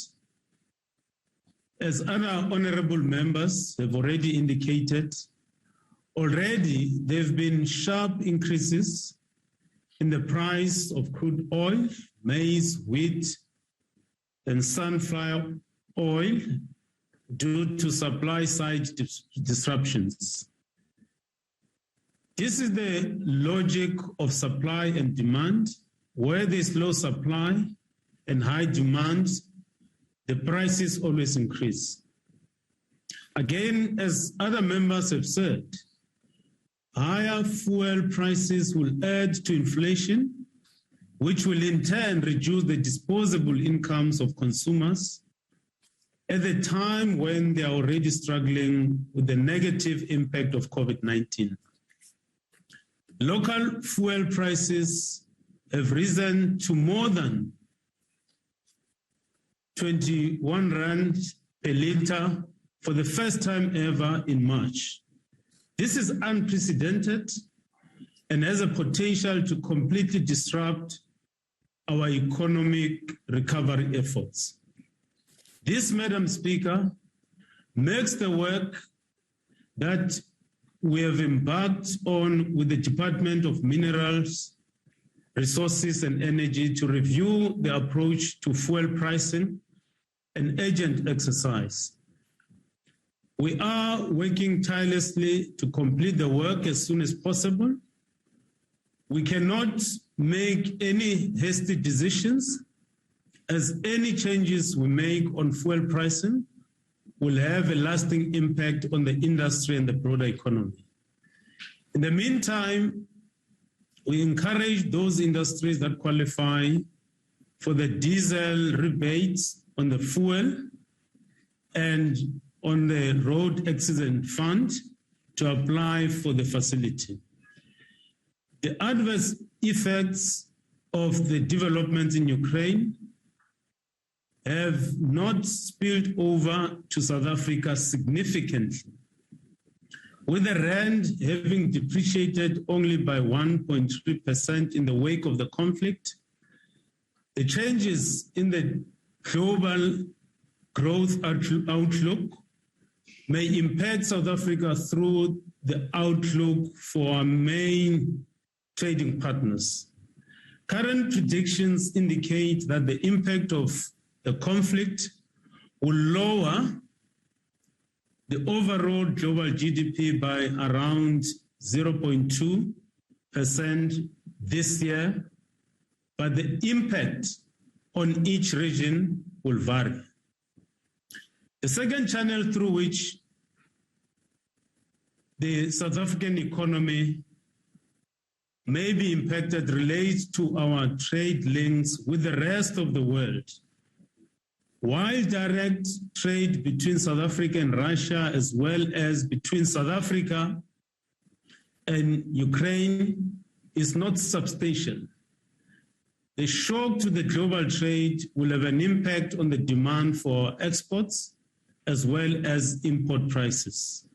H: as other honorable members have already indicated, already there have been sharp increases in the price of crude oil, maize, wheat, and sunflower oil due to supply side disruptions. This is the logic of supply and demand. Where there's low supply and high demand, the prices always increase. Again, as other members have said, higher fuel prices will add to inflation, which will in turn reduce the disposable incomes of consumers at the time when they are already struggling with the negative impact of COVID-19. Local fuel prices have risen to more than 21 rand per litre for the first time ever in March. This is unprecedented and has a potential to completely disrupt our economic recovery efforts. This, Madam Speaker, makes the work that we have embarked on with the Department of Minerals, Resources and Energy to review the approach to fuel pricing an urgent exercise. We are working tirelessly to complete the work as soon as possible. We cannot make any hasty decisions, as any changes we make on fuel pricing will have a lasting impact on the industry and the broader economy. In the meantime, we encourage those industries that qualify for the diesel rebates on the fuel and on the road accident fund to apply for the facility. The adverse effects of the developments in Ukraine have not spilled over to South Africa significantly, with the rand having depreciated only by 1.3% in the wake of the conflict. The changes in the global growth outlook may impact South Africa through the outlook for our main trading partners. Current predictions indicate that the impact of the conflict will lower the overall global GDP by around 0.2% this year, but the impact on each region will vary. The second channel through which the South African economy may be impacted relates to our trade links with the rest of the world. While direct trade between South Africa and Russia, as well as between South Africa and Ukraine, is not substantial, the shock to the global trade will have an impact on the demand for exports as well as import prices.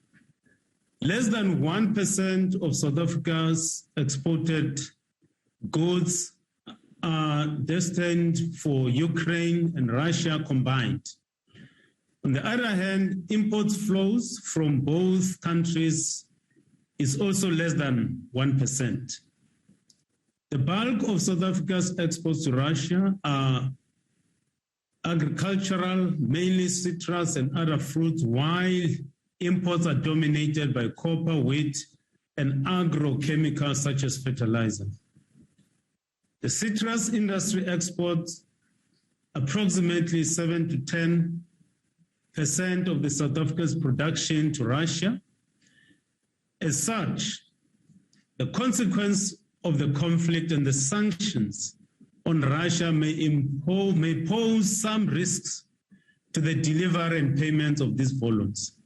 H: Less than 1% of South Africa's exported goods are destined for Ukraine and Russia combined. On the other hand, import flows from both countries is also less than 1%. The bulk of South Africa's exports to Russia are agricultural, mainly citrus and other fruits, while imports are dominated by copper, wheat, and agrochemicals such as fertilizer. The citrus industry exports approximately 7 to 10% of the South Africa's production to Russia. As such, the consequence of the conflict and the sanctions on Russia may pose some risks to the delivery and payment of these volumes.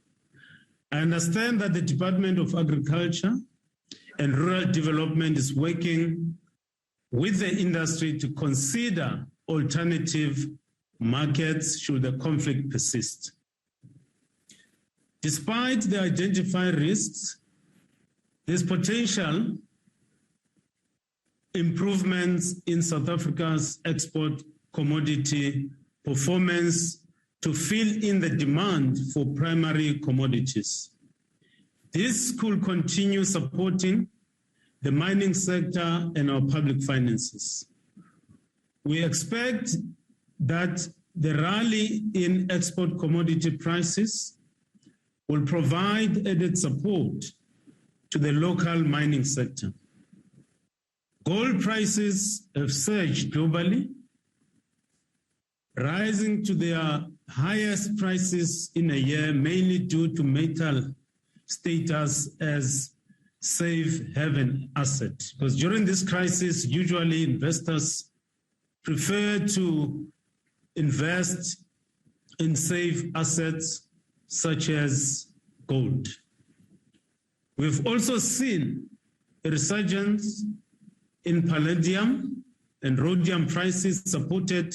H: I understand that the Department of Agriculture and Rural Development is working with the industry to consider alternative markets should the conflict persist. Despite the identified risks, there's potential improvements in South Africa's export commodity performance to fill in the demand for primary commodities. This could continue supporting the mining sector and our public finances. We expect that the rally in export commodity prices will provide added support to the local mining sector. Gold prices have surged globally, rising to their highest prices in a year, mainly due to metal status as safe haven asset. Because during this crisis, usually investors prefer to invest in safe assets such as gold. We've also seen a resurgence in palladium and rhodium prices supported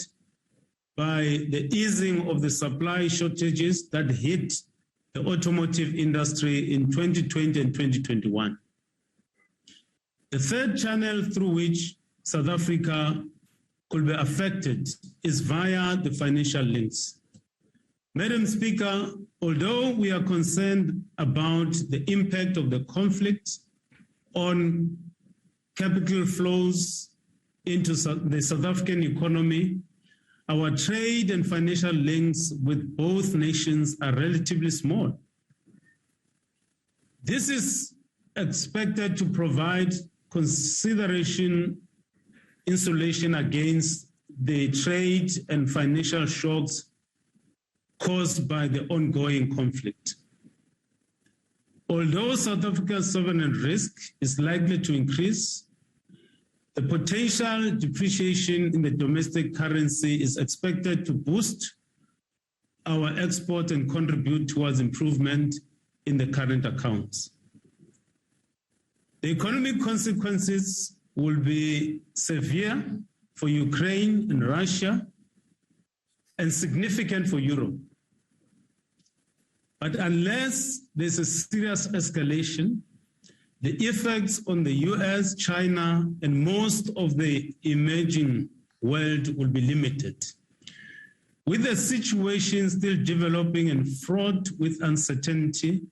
H: by the easing of the supply shortages that hit the automotive industry in 2020 and 2021. The third channel through which South Africa could be affected is via the financial links. Madam Speaker, although we are concerned about the impact of the conflict on capital flows into the South African economy, our trade and financial links with both nations are relatively small. This is expected to provide consideration insulation against the trade and financial shocks caused by the ongoing conflict. Although South Africa's sovereign risk is likely to increase, the potential depreciation in the domestic currency is expected to boost our export and contribute towards improvement in the current accounts. The economic consequences will be severe for Ukraine and Russia and significant for Europe. But unless there's a serious escalation, the effects on the US, China, and most of the emerging world will be limited. With the situation still developing and fraught with uncertainty,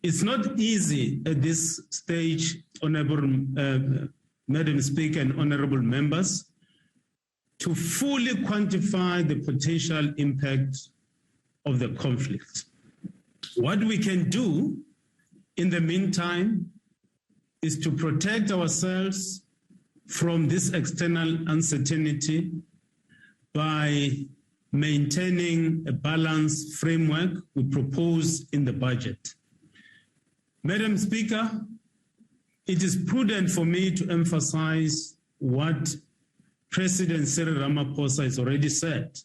H: it's not easy at this stage, Honorable Madam Speaker and honorable members, to fully quantify the potential impact of the conflict. What we can do in the meantime is to protect ourselves from this external uncertainty by maintaining a balanced framework we propose in the budget. Madam Speaker, it is prudent for me to emphasize what President Cyril Ramaphosa has already said,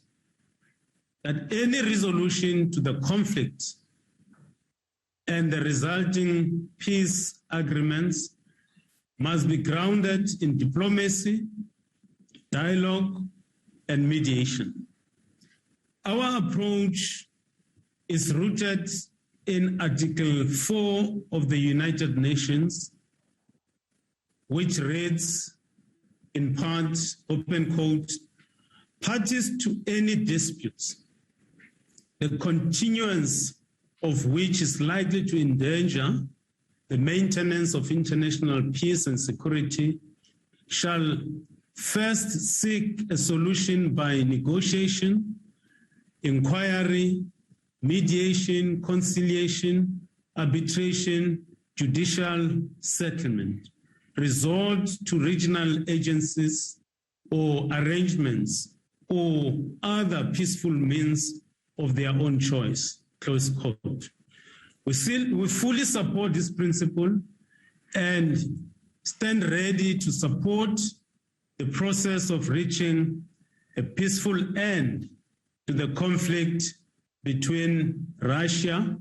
H: that any resolution to the conflict and the resulting peace agreements must be grounded in diplomacy, dialogue, and mediation. Our approach is rooted in Article 4 of the United Nations, which reads, in part, open quote, parties to any disputes, the continuance of which is likely to endanger the maintenance of international peace and security, shall first seek a solution by negotiation, inquiry, mediation, conciliation, arbitration, judicial settlement, resort to regional agencies or arrangements or other peaceful means of their own choice, close quote. We fully support this principle and stand ready to support the process of reaching a peaceful end to the conflict between Russia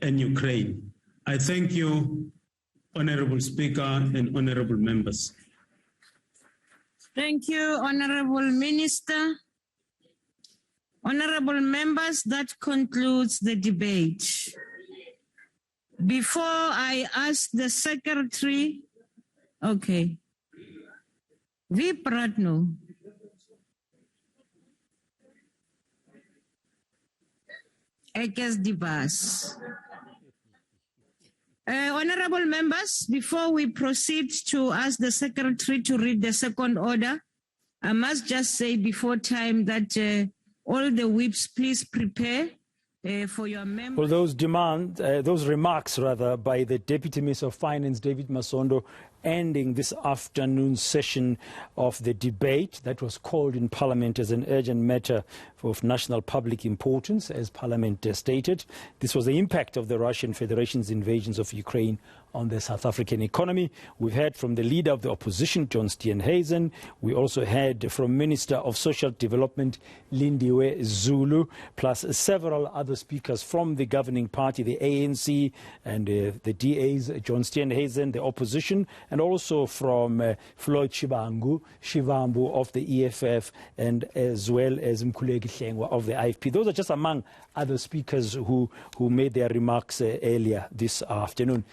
H: and Ukraine. I thank you, Honorable Speaker and honorable members.
Q: Thank you, Honorable Minister. Honorable members, that concludes the debate. Before I ask the Secretary, okay. Wie praat nou? Ek is die baas. Honorable members, before we proceed to ask the Secretary to read the second order, I must just say before time that all the whips, please prepare for your members.
C: Well, those remarks by the Deputy Minister of Finance, David Masondo, ending this afternoon session of the debate that was called in Parliament as an urgent matter of national public importance, as Parliament stated. This was the impact of the Russian Federation's invasions of Ukraine on the South African economy. We've heard from the leader of the opposition, John Steenhuisen. We also heard from Minister of Social Development, Lindiwe Zulu, plus several other speakers from the governing party, the ANC, and the DAs, John Steenhuisen, the opposition, and also from Floyd Shivambu of the EFF, and as well as Mkhuleki Hlengwa of the IFP. Those are just among other speakers who made their remarks earlier this afternoon.